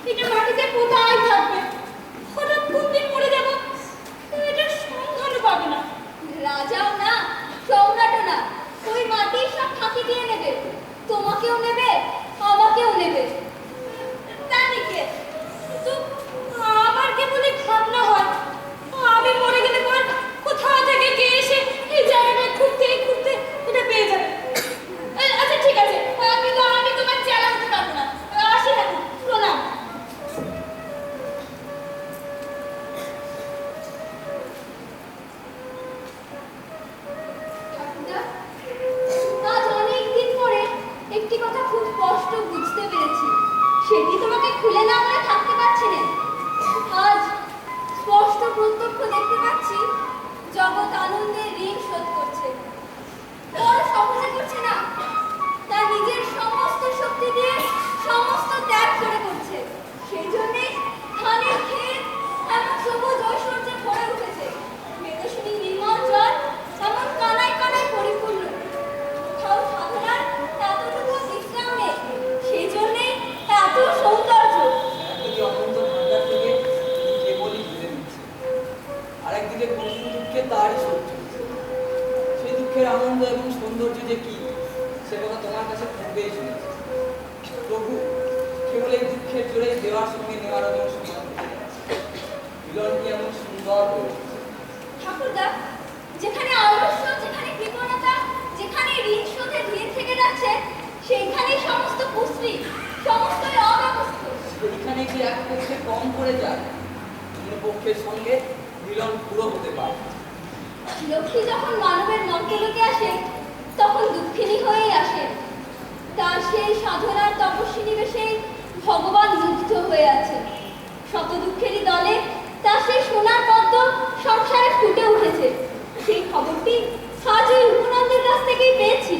এটা মাটিতে কোথায় থাকবে, হঠাৎ কোন দিন মরে যাব, এটা সন্ধানও পাবে না। রাজাও না, সম্রাটও না, ওই মাটি সব ফাঁকি দিয়ে নেবে, তোমাকেও নেবে, আমাকেও নেবে। জানি কে, কিন্তু আমার কি বলে ভাবনা হয়, আমি মরে গেলে পর কোথা থেকে কে এসে এই জায়গাটা ঘুরতে ঘুরতে এটা পেয়ে যাবে। আচ্ছা ঠিক আছে, কিন্তু আমি তোমার চেলা হতে পারবো না। আসি ঠাকুর, প্রণাম। ঠাকুরদা, আজ অনেকদিন পরে একটি কথা খুব স্পষ্ট বুঝতে পেরেছি, সেটি তোমাকে খুলে না বলে থাকতে পারছি না। আজ স্পষ্ট প্রত্যক্ষ দেখতে পাচ্ছি জগৎ আনন্দের ঋণ শোধ করছে। বড় সহজে করছে না, তার নিজের সমস্ত শক্তি দিয়ে সমস্ত ত্যাগ করে করছে। সেই জন্যে ধানের ক্ষেত এমন সবুজ ঐশ্বর্যে ভরে উঠেছে, মেঘশিনী নির্মল জল এমন কানায় কানায় পরিপূর্ণ। কোথাও সাধনার এতটুকু বিশ্রাম নেই, সেই জন্যে এত সৌন্দর্য। একদিকে অনন্ত ভান্ডার থেকে কেবলই ঘুরে দিচ্ছে, আরেকদিকে কঠিন দুঃখে তারই সহ্য হচ্ছে। সেই দুঃখের আনন্দ এবং সৌন্দর্য যে কি, সে কথা তোমার কাছে পূর্বেই শুনেছি। প্রভু কেবল এই দুঃখের জোরেই দেওয়ার সঙ্গে নেওয়ার এবং সমান মিলন কি এমন সুন্দর হয়ে উঠেছে। ঠাকুরদা, যেখানে আলস্য, যেখানে কৃপণতা, যেখানে ঋণ শোধে ধীরে থেকে যাচ্ছে, সেইখানেই সমস্ত কুশ্রী, সমস্ত অব্যবস্থা। এইখানে যে এক পক্ষে কম করে যায়, অন্য পক্ষের সঙ্গে মিলন পুরো হতে পারে। লক্ষ্মী যখন মানবের মন্তলোকে আসে, তখন দুঃখিনী হয়েই আসে। তার সেই সাধনার তপস্বিনী বেশে ভগবান মুগ্ধ হয়ে আছে। শত দুঃখেরই দলে তার সেই সোনার পদ্ম সংসারে ফুটে উঠেছে। সেই খবরটি আজ ওই উপনন্দের কাছ থেকেই পেয়েছি।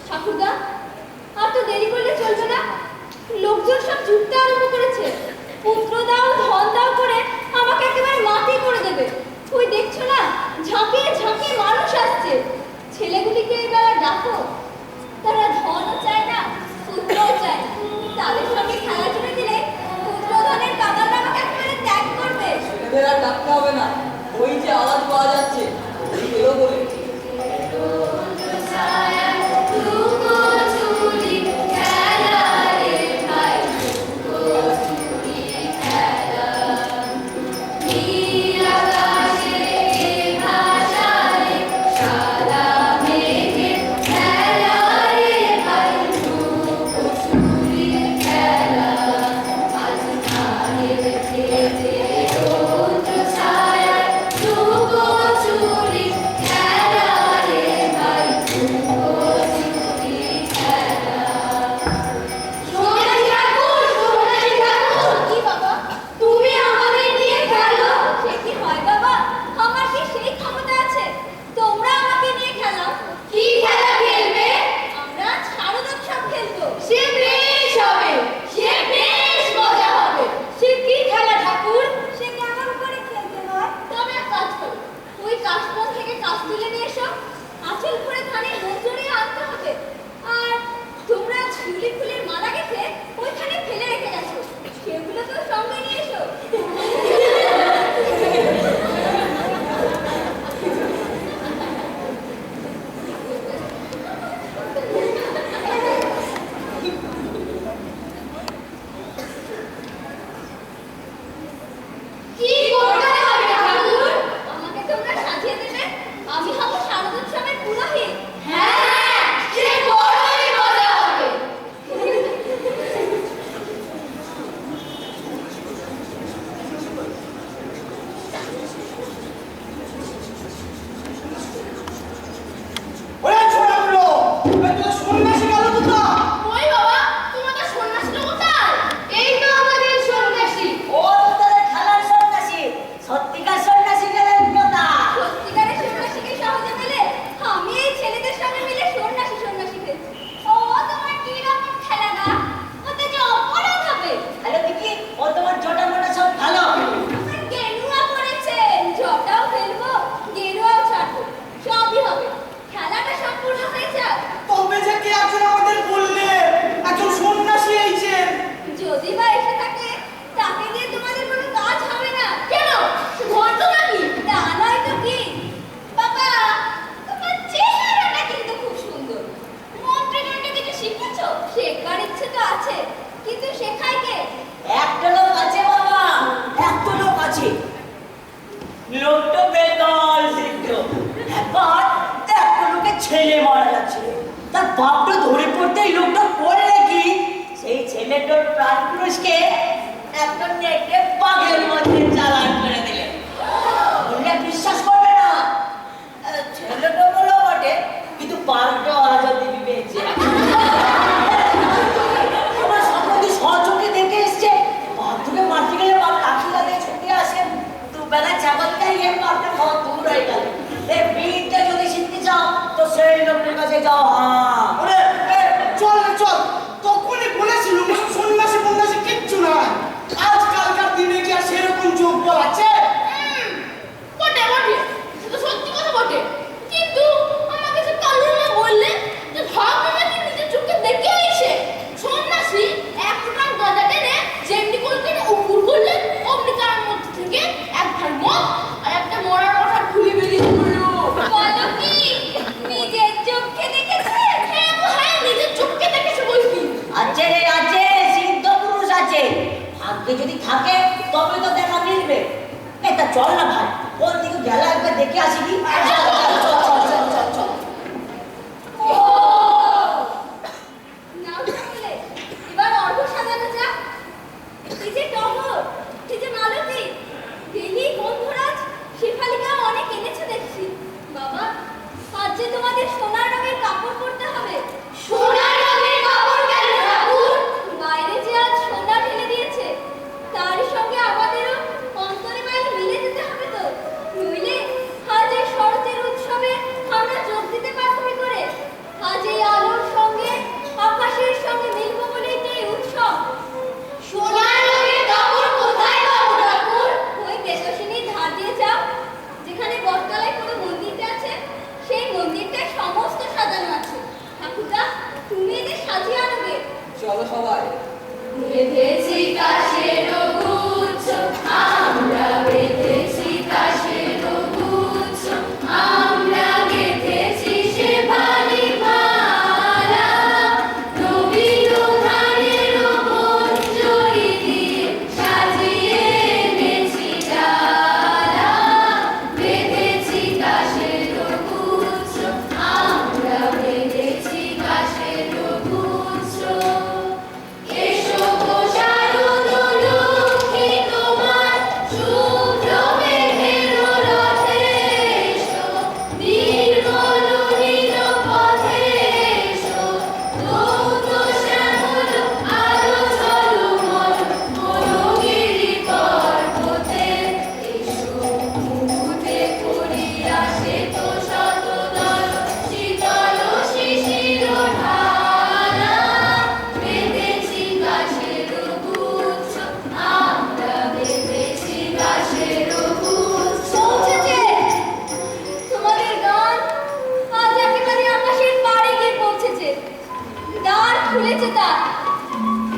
ঠাকুরদা, আর তো দেরি করলে চলবে না, লোকজন সব জুটতে আরম্ভ করেছে। পুত্র দাও, ধন দাও করে আমাকে একেবারে মাটি করে দেবে। ওই দেখছো না, ঝাঁপিয়ে ঝাঁপিয়ে মানুষ আসছে। ছেলেগুলিকে এবার ডাকো, তারা ধনও চায় না, পুত্রও চায়। তাদের সঙ্গে খেলা জুড়ে দিলে পুত্র ধনের কাদাল আমাকে একেবারে ত্যাগ করবে। ছেলেদের আর ডাকতে হবে না, ওই যে আওয়াজ পাওয়া যাচ্ছে, ওই এলো বলে। খেলা সন্ন্যাসী গেল কোথা? ওই বাবা, তোমাদের সন্ন্যাসী লোক কোথায়? এই তো আমাদের সন্ন্যাসী। ও তোদের খেলার সন্ন্যাসী, সত্যিকার সন্ন্যাসী গেলেন কথা। সত্যিকারের সন্ন্যাসীকে সহজে পেলে আমি এই ছেলেদের সঙ্গে মিলে সন্ন্যাসী সন্ন্যাসী খেলছি। ও তোমার কি রকম খেলা না? ওতে যে অপরাধ হবে। হ্যালো দিদি, ও তোমার জটা মোটা সব ভালো। আমার গেরুয়া পড়েছেন, জটাও ফেলবো, গেরুয়াও ছাড়বো, সবই হবে। খেলাটা সম্পূর্ণ হয়ে যাক। তবে যে কে একজন আমাদের বললে একজন সন্ন্যাসী এইছেন। যদি বা এসে থাকে তাকে দিয়ে তোমাদের কোনো কাজ হবে না। কেন? সে ভণ্ড নাকি? তা নয় তো কি? বাবা, তোমার চেহারাটা কিন্তু খুব সুন্দর। মন্ত্রদণ্ড কিছু শিখেছো? শেখার ইচ্ছে তো আছে, কিন্তু শেখায় কে? একটা লোক আছে বাবা, একটা লোক আছে। লোকটা বেকার সিদ্ধ। একবার একটা লোকের ছেলে মারা যাচ্ছিল, তার বাপটা ধরে পড়তেই লোকটা করলে কি, সেই ছেলেটার প্রাণ পুরুষকে একটা নেটে বাঘের মধ্যে চালান করে দিলেন। বললে বিশ্বাস করবে না, ছেলেটা বলো বটে, কিন্তু পাল্টা আজও দিবি পেয়েছে। আমার সম্পত্তি সচোখে দেখে এসছে, বাপকে মারতে গেলে বাপ লাঠি লাগে ছুটে আসেন, দুবেলা চাবল খাইয়ে বাপটা খাওয়া দূর হয়ে গেল। এই বিদ্যা যদি শিখতে চাও তো সেই লোকের কাছে যাও। ওরে চল রে চল, তখনই বলেছিল সন্ন্যাসী ফন্যাসী কিচ্ছু না। আজকালকার দিনে কি আর সেরকম যোগ বল আছে? বটে বটে, সে তো সত্যি কথা বটে। কিন্তু আমাকে যে কালুর মা বললেন যে ভাব আমাকে নিজের চোখে দেখে এসে সন্ন্যাসী এক টুকরা গাঁজা টেনে যেমনি করে উপর করলেন, অমনি তার মধ্যে থেকে এক ভার মদ আর একটা মরার কথা খুলে বেরিয়ে পড়লো। বলো কি? নিজের চোখে দেখেছে? হ্যাঁ গো, হ্যাঁ, নিজের চোখকে দেখেছে বলছি। আছে রে আছে, সিদ্ধ পুরুষ আছে। ভাগ্যে যদি থাকে তবে তো দেখা মিলবে। এটা চল না ভাই, ওর দিকে গেলা একবার দেখে আসি কি। চল চল চল চল চল চল। ও নাও তাহলে এবার অর্ঘ সাজানো যাক। এই যে টগর, এই যে মালতী, বেলি, গন্ধরাজ, শেফালিকা অনেক এনেছে দেখছি। বাবা, আজ যে তোমাদের সোনার রঙের কাপড় পরতে হবে। সোনার রঙের কাপড় কেন ঠাকুর? বাইরে যে আজ সোনা ঢেলে দিয়েছে, তারই সঙ্গে আমাদেরও অন্তরে বাইরে মিলে যেতে হবে তো। নইলে আজ এই শরতের উৎসবে আমরা যোগ দিতে পারবো কি করে? আজ এই আলোর সঙ্গে আকাশের সঙ্গে মিলবো বলেই তো এই উৎসব। সোনার রঙের কাপড় কোথায় পাবো ঠাকুর? ওই বেতসিনীর ধার দিয়ে যাও, যেখানে বটতলায় কোনো মন্দিরটা আছে, সেই মন্দিরটায় সমস্ত সাজানো আছে। ঠাকুরদা, তুমি এদের সাজিয়ে আনবে। চলো সবাই। বেঁধেছি কাশের গুচ্ছ, আমরা বেঁধেছি কাশের গুচ্ছ, আমরা গেঁথেছি শেফালি মালা, নবীন ধানের মঞ্জরি দিয়ে সাজিয়ে এনেছি ডালা। বেঁধেছি কাশের গুচ্ছ, আমরা বেঁধেছি কাশের গুচ্ছ। এসো গো শারদ লক্ষ্মী, তোমার শুভ্র মেঘের রথে এসো, নির্মল নীল পথে এসো, দ্রৌত শ্যামল আলো ঝলমল মনোগিরি পর্বতে এসো। মুকুটে করিয়া শ্বেত শতদল শীতল শিশির ঢালা, বেঁধেছি কাশের গুচ্ছ, আমরা বেঁধেছি কাশের গুচ্ছ। পৌঁছেছে তোমাদের গান, আজ একেবারে আকাশের পাড়ে গিয়ে পৌঁছেছে। দ্বার খুলেছে তার।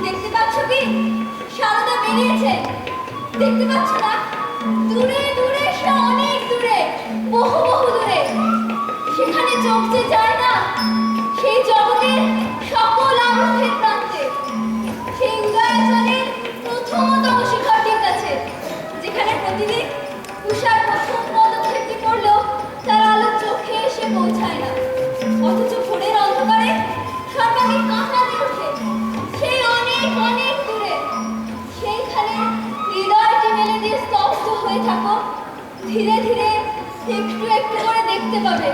দেখতে পাচ্ছ কি? সারদা বেরিয়েছে। দেখতে পাচ্ছ না? দূরে দূরে, সে অনেক দূরে, বহু বহু দূরে। সেখানে চোখ যে যায় না, সেই জগতের সকল আরোহের প্রান্তে, সেই উদয়াচলের প্রথমতম শিখরটির কাছে, যেখানে প্রতিদিন উষার প্রথম পদক্ষেপটি পড়লেও তার আলো চোখে এসে পৌঁছায় না, অথচ ভোরের অন্ধকারে সর্বাঙ্গে কাঁটা দিয়ে ওঠে। সেই অনেক অনেক দূরে, সেইখানে হৃদয়টি মেলে দিয়ে স্তব্ধ হয়ে থাকো। ধীরে ধীরে একটু একটু করে দেখতে পাবে।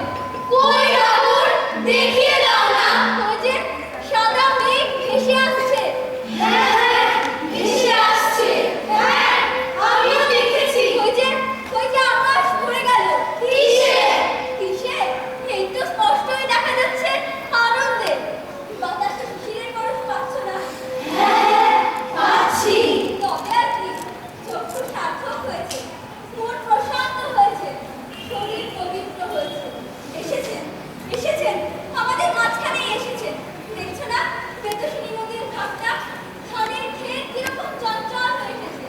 কই ঠাকুর, দেখিয়ে দাও না। ওই যে সাদা মেঘ ভেসে আসছে। হ্যাঁ, ভেসে আসছে। হ্যাঁ, আমিও দেখেছি। ওই যে আকাশ ভরে গেল। কিসে? এই তো স্পষ্টই দেখা যাচ্ছে আনন্দে। বাতাসে শিশিরের পরশ পাচ্ছ না? হ্যাঁ, পাচ্ছি। তবে আর কি, চক্ষু সার্থক হয়েছে, মন প্রশান্ত হয়েছে, শরীর পবিত্র হয়েছে। এসেছেন আমাদের মাঝখানে এসেছেন। দেখছো না বেতসিনী নদীর ঘাটটা, ধানের ক্ষেত কিরকম চঞ্চল হয়ে এসেছে।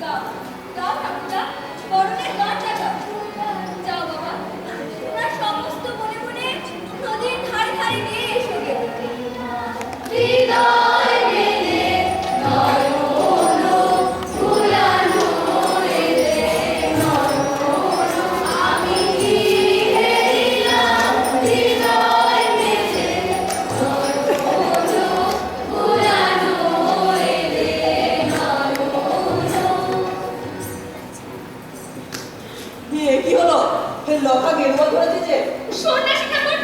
যাও ঠাকুরা, বরণের গানটা গাও। যাও বাবা, তোমরা সমস্ত মনে মনে নদীর ধারে ধারে গিয়ে এসো গে। হৃদয় মেলে নয়ন ফুলানো রে নয়ন, আমি ঘিরে দিলাম হৃদয় মেলে নয়ন ফুলানো রে এ কি হলো? লতা গেরুয়া ধরেছে যে। সন্ন্যাসী ঠাকুর,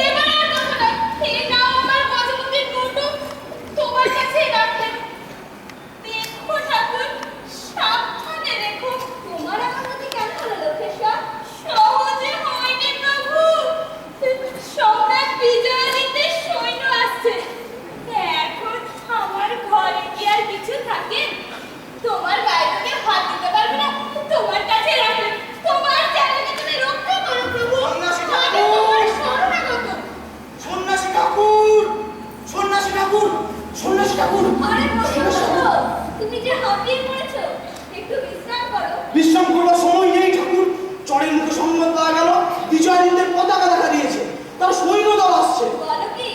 এবার আর কথা নয়। এটাও আমার মজবুতির কৌতুক, তোমার কাছেই রাখলেন। দেখো ঠাকুর, সাবধানে রেখো। তোমার আমার প্রতি কেন হলো লোকেশ্বর? সহজে হয়নি প্রভু। সম্রাট বিজয়াদিত্যের সৈন্য আসছে। এখন আমার ঘরে কি আর কিছু থাকে? তোমার গায়ে থেকে হাত দিতে পারবে না, তোমার কাছে রাখলেন। তোমার জানাকে তুমি রক্ষা করো প্রভু। সন্ন্যাসী আমি ঠাকুর! তোমার শরণাগত। সন্ন্যাসী ঠাকুর, সন্ন্যাসী ঠাকুর, সন্ন্যাসী ঠাকুর। আরে বসো বসো, তুমি যে হাঁপিয়ে পড়েছো, একটু বিশ্রাম করো। বিশ্রাম করবার সময় নেই ঠাকুর। চরের মুখে সংবাদ পাওয়া গেল বিজয়াদিত্যের পতাকা দেখা দিয়েছে, তার সৈন্যদল আসছে। বলো কি,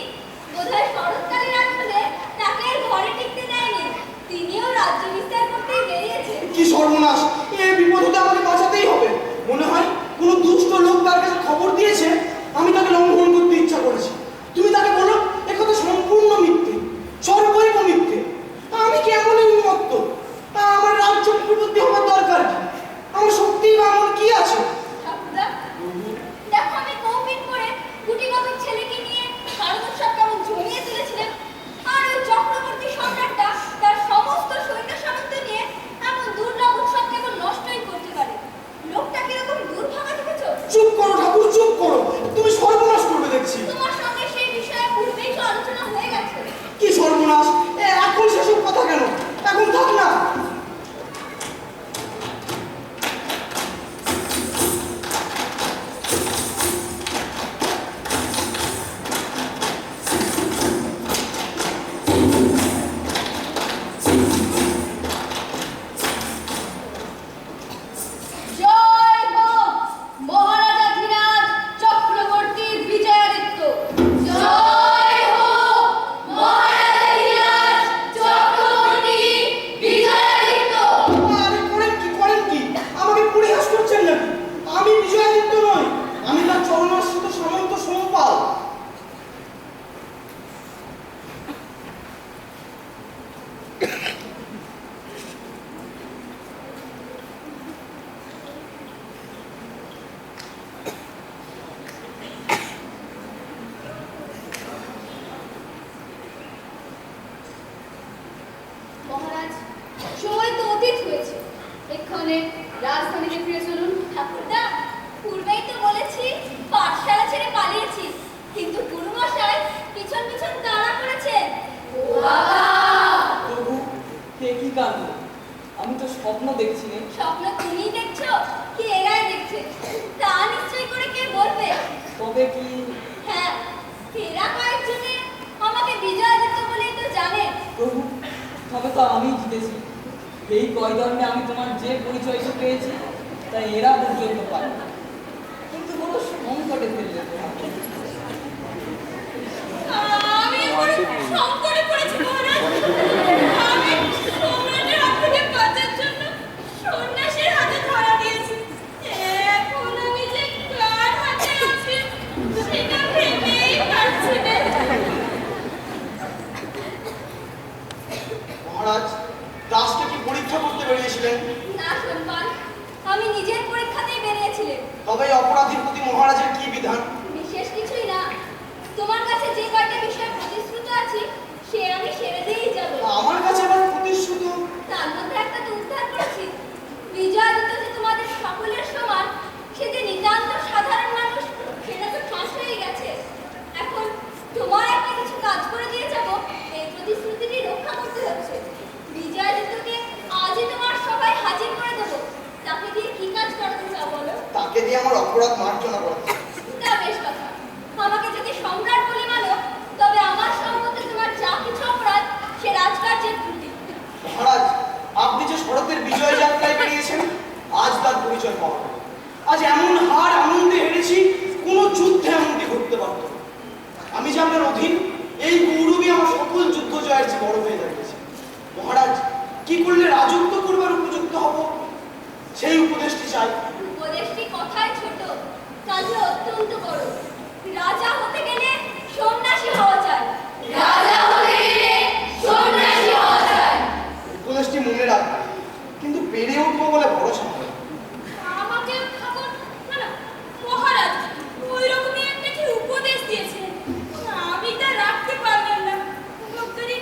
বোধহয় শরৎকালের আসলে তাকে আর ঘরে টিকতে দেয়নি, তিনিও রাজ্য বিস্তার করতেই বেরিয়েছে। কি সর্বনাশ! এ বিপদ হতে আমাকে বাঁচাতেই হবে। মনে হয় কোনো দুষ্ট লোক তার কাছে খবর দিয়েছে, আমি তাকে লঙ্ঘন করতে ইচ্ছা করেছি। তুমি তাকে বলো একথা সম্পূর্ণ মিথ্যে, সর্বৈব মিথ্যে। আমি কি এমনই উন্মত্ত? আমার রাজ্য প্রবৃত্তি হওয়ার দরকার কি? আমার সত্যিই বা এমন কি আছে? ঠাকুরদা, দেখো আমি কৌপিন করে গুটিগত ছেলেকে নিয়ে শারদ উৎসব কেমন জমিয়ে তুলেছিলেন, আর ওই চক্রবর্তী সম্রাটটা তার সমস্ত সৈন্য সামন্ত নিয়ে এমন দুর্লভ উৎসব কেবল নষ্টই করতে পারে। লোকটা কিরকম দুর্ভাগা দেখেছো? চুপ করো ঠাকুর, চুপ করো। তুমি সর্বনাশ করবে দেখছি। তোমার সঙ্গে সেই বিষয়ে পূর্বেই তো আলোচনা হয়ে গেছে। কি সর্বনাশ! এখন সেসব কথা কেন? এখন থাক না। জয় হোক মহারাজা ধীরাজ চক্রবর্তী বিজয়াদিত্য। জয় হোক মহারাজা ধীরাজ চক্রবর্তী বিজয়াদিত্য। আরে করেন কি? আমাকে পরিহাস করছেন নাকি? আমি বিজয়াদিত্য নই, আমি তার চরণাশ্রিত সামন্ত সোমপাল। মহারাজ, সময় তো অতীত হয়েছে, এক্ষণে রাজধানীতে ফিরে চলুন। ঠাকুরদা, পূর্বেই তো বলেছি পাঠশালা ছেড়ে পালিয়েছি, কিন্তু গুরুমশাই পিছন পিছন তাড়া করেছেন। প্রভু, কে কি কাণ্ড! আমি তো স্বপ্ন দেখছি নে। স্বপ্ন তুমি দেখছো কি এরাই দেখছে? তা নিশ্চয় করে কে বলবে? তবে কি? হ্যাঁ, এরা কয়েকজনে আমাকে বিজয়াদিত্য বলেই তো জানে। প্রভু, তবে তো আমি জিতেছি। এই কয়দণ্ডে আমি তোমার যে পরিচয়টা পেয়েছি তা এরা পর্যন্ত পায়, কিন্তু বড় সংকটে ফেললে। আমি বড় সংকটে পড়েছি মহারাজ। আমি সম্রাটের হাত থেকে বাঁচার জন্য সন্ন্যাসীর হাতে ধরা দিয়েছি। এখন আমি যে কার হাতে আছি সেটা ভেবেই পারছি না। মহারাজ, দাসকে কি পরীক্ষা করতে বেরিয়েছিলেন? না সম্পান, আমি নিজের পরীক্ষাতেই বেরিয়েছিলেন। তবে এই অপরাধীর প্রতি মহারাজের কি বিধান? বিশেষ কিছুই না, তোমার কাছে যে কয়টা বিষয় আছি সে আমি সেরে দিয়েই যাবো। আমার কাছে আবার প্রতিশ্রুত। তার মধ্যে একটা তো উদ্ধার করেছি। বিজয়াদিত্য যে তোমাদের সকলের সমান, সে যে নিতান্ত সাধারণ মানুষ, সেটা তো ফাঁস হয়ে গেছে। এখন তোমার একটা কিছু কাজ করে দিয়ে যাবো, এই প্রতিশ্রুতিটি রক্ষা করতে হচ্ছে। বিজয়াদিত্যকে আজই তোমার সবাই হাজির করে দেবো। তাকে দিয়ে কি কাজ করতে চাও বলো? তাকে দিয়ে আমার অপরাধ মার্জনা করাতে। তা বেশ কথা। আমাকে যদি সম্রাট বলে মানো, তবে আমার সম্মতে তোমার যা কিছু অপরাধ সে রাজকার্যের ত্রুটি। মহারাজ, আপনি যে শরতের বিজয় যাত্রায় বেরিয়েছেন, আজ তার পরিচয় পাওয়া গেল। আজ এমন হার আনন্দে হেরেছি, কোনো যুদ্ধে এমনটি ঘটতে পারত না। আমি যে আপনার অধীন, এই গৌরবই আমার সকল যুদ্ধ জয়ের চেয়ে বড় হয়ে দাঁড়িয়েছে। মহারাজ, কি করলে রাজত্ব করবার উপযুক্ত হব, সেই উপদেশটি চাই। উপদেশটি কথায় ছোট, কাজে অত্যন্ত বড়। রাজা হতে গেলে সন্ন্যাসী হওয়া চাই। রাজা হতে গেলে সন্ন্যাসী হওয়া চাই। উপদেশটি মনে রাখবো, কিন্তু পেরে উঠবো বলে ভরসা হয় না। আমাকে ঠাকুর না মহারাজ ওই রকমই একটা কি উপদেশ দিয়েছেন, আমি তা রাখতে পারলাম না, ভক্তরি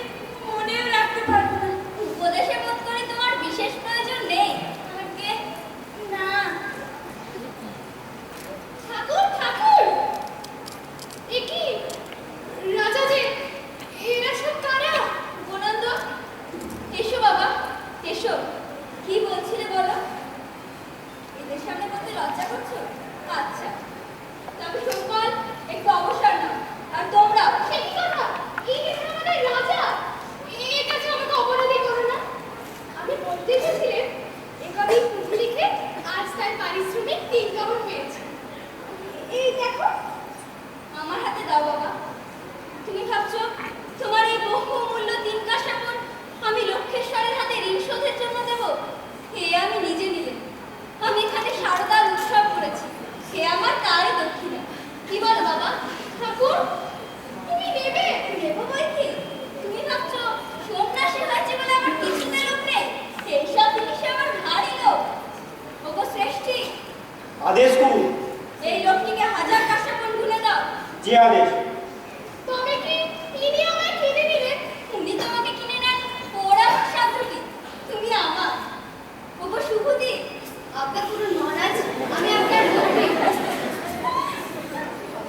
মনেও রাখতে পারবো না। উপদেশে বোধ করে তোমার বিশেষ প্রয়োজন নেই। আমাকে না ঠাকুর ঠাকুর এ কি রাজা যে এরা সব কারা? গোনন্দ এসো বাবা এসো। কি বলছিলে বলো? এদের সামনে বলতে লজ্জা করছো? আচ্ছা, তবে সুকল একটু অবসর নাও। আর তোমরা সে কি কথা? এই এখানে আমাদের রাজা, এর কাছে আমাকে অপরাধী করো না। আমি বলতে চেয়েছিলাম এ কবি পুঁথি লিখে আজ তার পারিশ্রমিক 3 কাপড় পেয়েছে। এই দেখো আমার হাতে দাও বাবা। তুমি ভাবছো তোমার এই বহুমূল্য 3 কাপড় আমি লক্ষেশ্বরের হাতে ঋণ শোধের জন্য দেবো? হে আমি নিজে নিলে। আমি এখানে সারদার উৎসব করেছি, সে আমার তারই দক্ষিণা। কি বলো বাবা? ঠাকুর তুমি নেবে? নেবো বই কি? তুমি ভাবছো সন্ন্যাসী হয়েছে বলে আমার কিছুতে লোক নেই? এইসব জিনিসে আমার ভারী লোক। ওগো শ্রেষ্ঠী, আদেশ করুন। এই লোকটিকে 1000 কাশাপন গুনে দাও। যে আদেশ। তবে কি তিনি আমায় কিনে নিলেন? উনি তোমাকে কিনে নেন, ওরা আমার সাথী। তুমি আমার। ওগো শুভদি, আজ্ঞা করুন মহারাজ, আমি আপনার লোকে।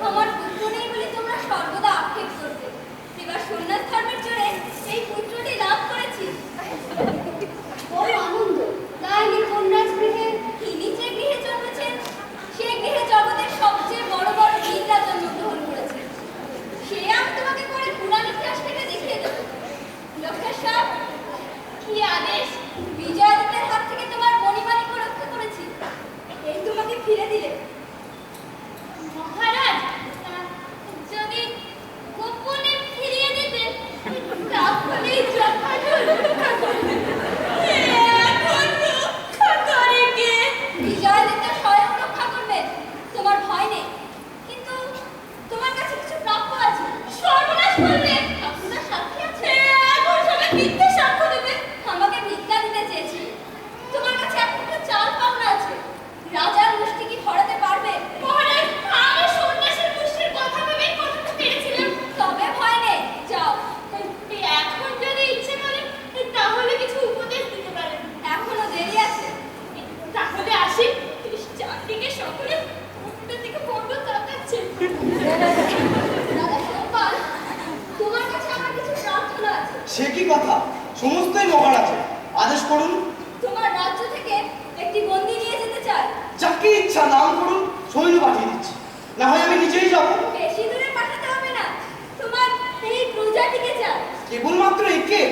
আমার পুত্র নেই বলে তোমরা সর্বদা আক্ষেপ করতে। এবার সন্ন্যাস ধর্মের জোরে এই পুত্রটি লাভ করেছি। বড় আনন্দ। তাই কন্যাজ গৃহে তিনি যে গৃহে জন্মেছেন, সে গৃহে জগতের সবচেয়ে বড় বড় বীররা জন্মগ্রহণ করেছেন। সে আমি তোমাকে করে পুরাণ ইতিহাস থেকে দেখিয়ে দেবো। লক্ষেশ্বর, কি আদেশ! বিজয়াদিত্যের হাত থেকে তোমার মণিমাণিক্য রক্ষা করেছি, এই তোমাকে ফিরে দিলে। মহারাজ, যদি গোপনে ফিরিয়ে দিতেন তাহলেই যথাযথ রক্ষা করতেন। এখন রক্ষা করে কে? বিজয়াদিত্য স্বয়ং রক্ষা করবেন, তোমার ভয় নেই। কিন্তু তোমার কাছে কিছু প্রাপ্য আছে। সর্বনাশ করবে। আপনার সাক্ষী আছে? এখন সবাই মিথ্যে সাক্ষ্য দেবে। আমাকে ভিক্ষা দিতে চেয়েছি। তোমার কাছে একটা চাল পাওনা আছে। রাজার মুষ্টি কি ধরাতে পারবে? মহারাজ, আমি সন্ন্যাসের মুষ্টির কথা ভেবেই কথাটা পেরেছিলাম। তবে ভয় নেই, যাও। এখন যদি ইচ্ছে করেন তাহলে কিছু উপদেশ দিতে পারেন। এখনো দেরি আছে। তাহলে আসি। চারদিকে সকলে মুখটা থেকে বন্ধ তাকাচ্ছে। রাজা সোমপাল, তোমার কাছে আমার কিছু প্রার্থনা আছে। সে কি কথা? সমস্তই মহারাজের। আদেশ করুন। তোমার রাজ্য থেকে একটি বন্দী নিয়ে যেতে চাই। যাকে ইচ্ছা নাম করুন, সৈন্য পাঠিয়ে দিচ্ছি। না হয় আমি নিজেই যাব। বেশি দূরে পাঠাতে হবে না, তোমার এই প্রজাটিকে চাই। কেবলমাত্র একে?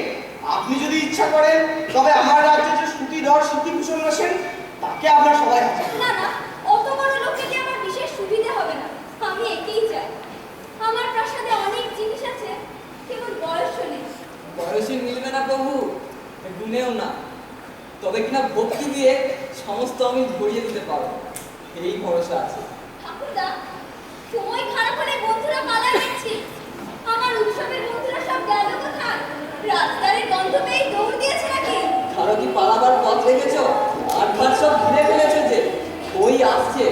আপনি যদি ইচ্ছা করেন, তবে আমার রাজ্যে যে সুতিধর সিদ্ধিভূষণ আছেন, তাকে আপনার সবাই হাতে। না না, অত বড় লোককে দিয়ে আমার বিশেষ সুবিধা হবে না। আমি একেই চাই। আমার প্রাসাদে অনেক জিনিস আছে, কেবল বয়স নেই। বয়সে মিলবে না প্রভু, গুণেও না। তবে কিনা ভক্তি দিয়ে সমস্ত আমি ভরিয়ে দিতে পারবো, এই ভরসা আছে। ঠাকুরদা, সময় খারাপ হলে বন্ধুরা পালায় দেখছি। আমার উৎসবের বন্ধুরা সব গেল কোথায়? রাজদারের গন্ধ পেয়ে দৌড় দিয়েছে নাকি? কারো কি পালাবার পথ রেখেছো? আটঘাট সব ঘিরে ফেলেছে যে, ওই আসছে।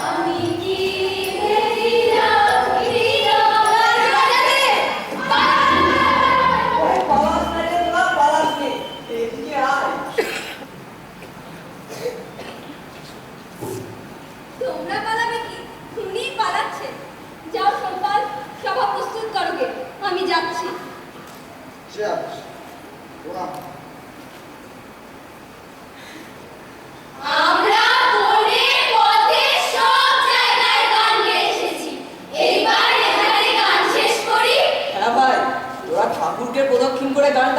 আমি প্রণাম। আমরা বনে পথে সব জায়গায় গান গেয়ে এসেছি। এইবার এখানে গান শেষ করি। হ্যাঁ ভাই, তোরা ঠাকুরকে প্রদক্ষিণ করে গানটা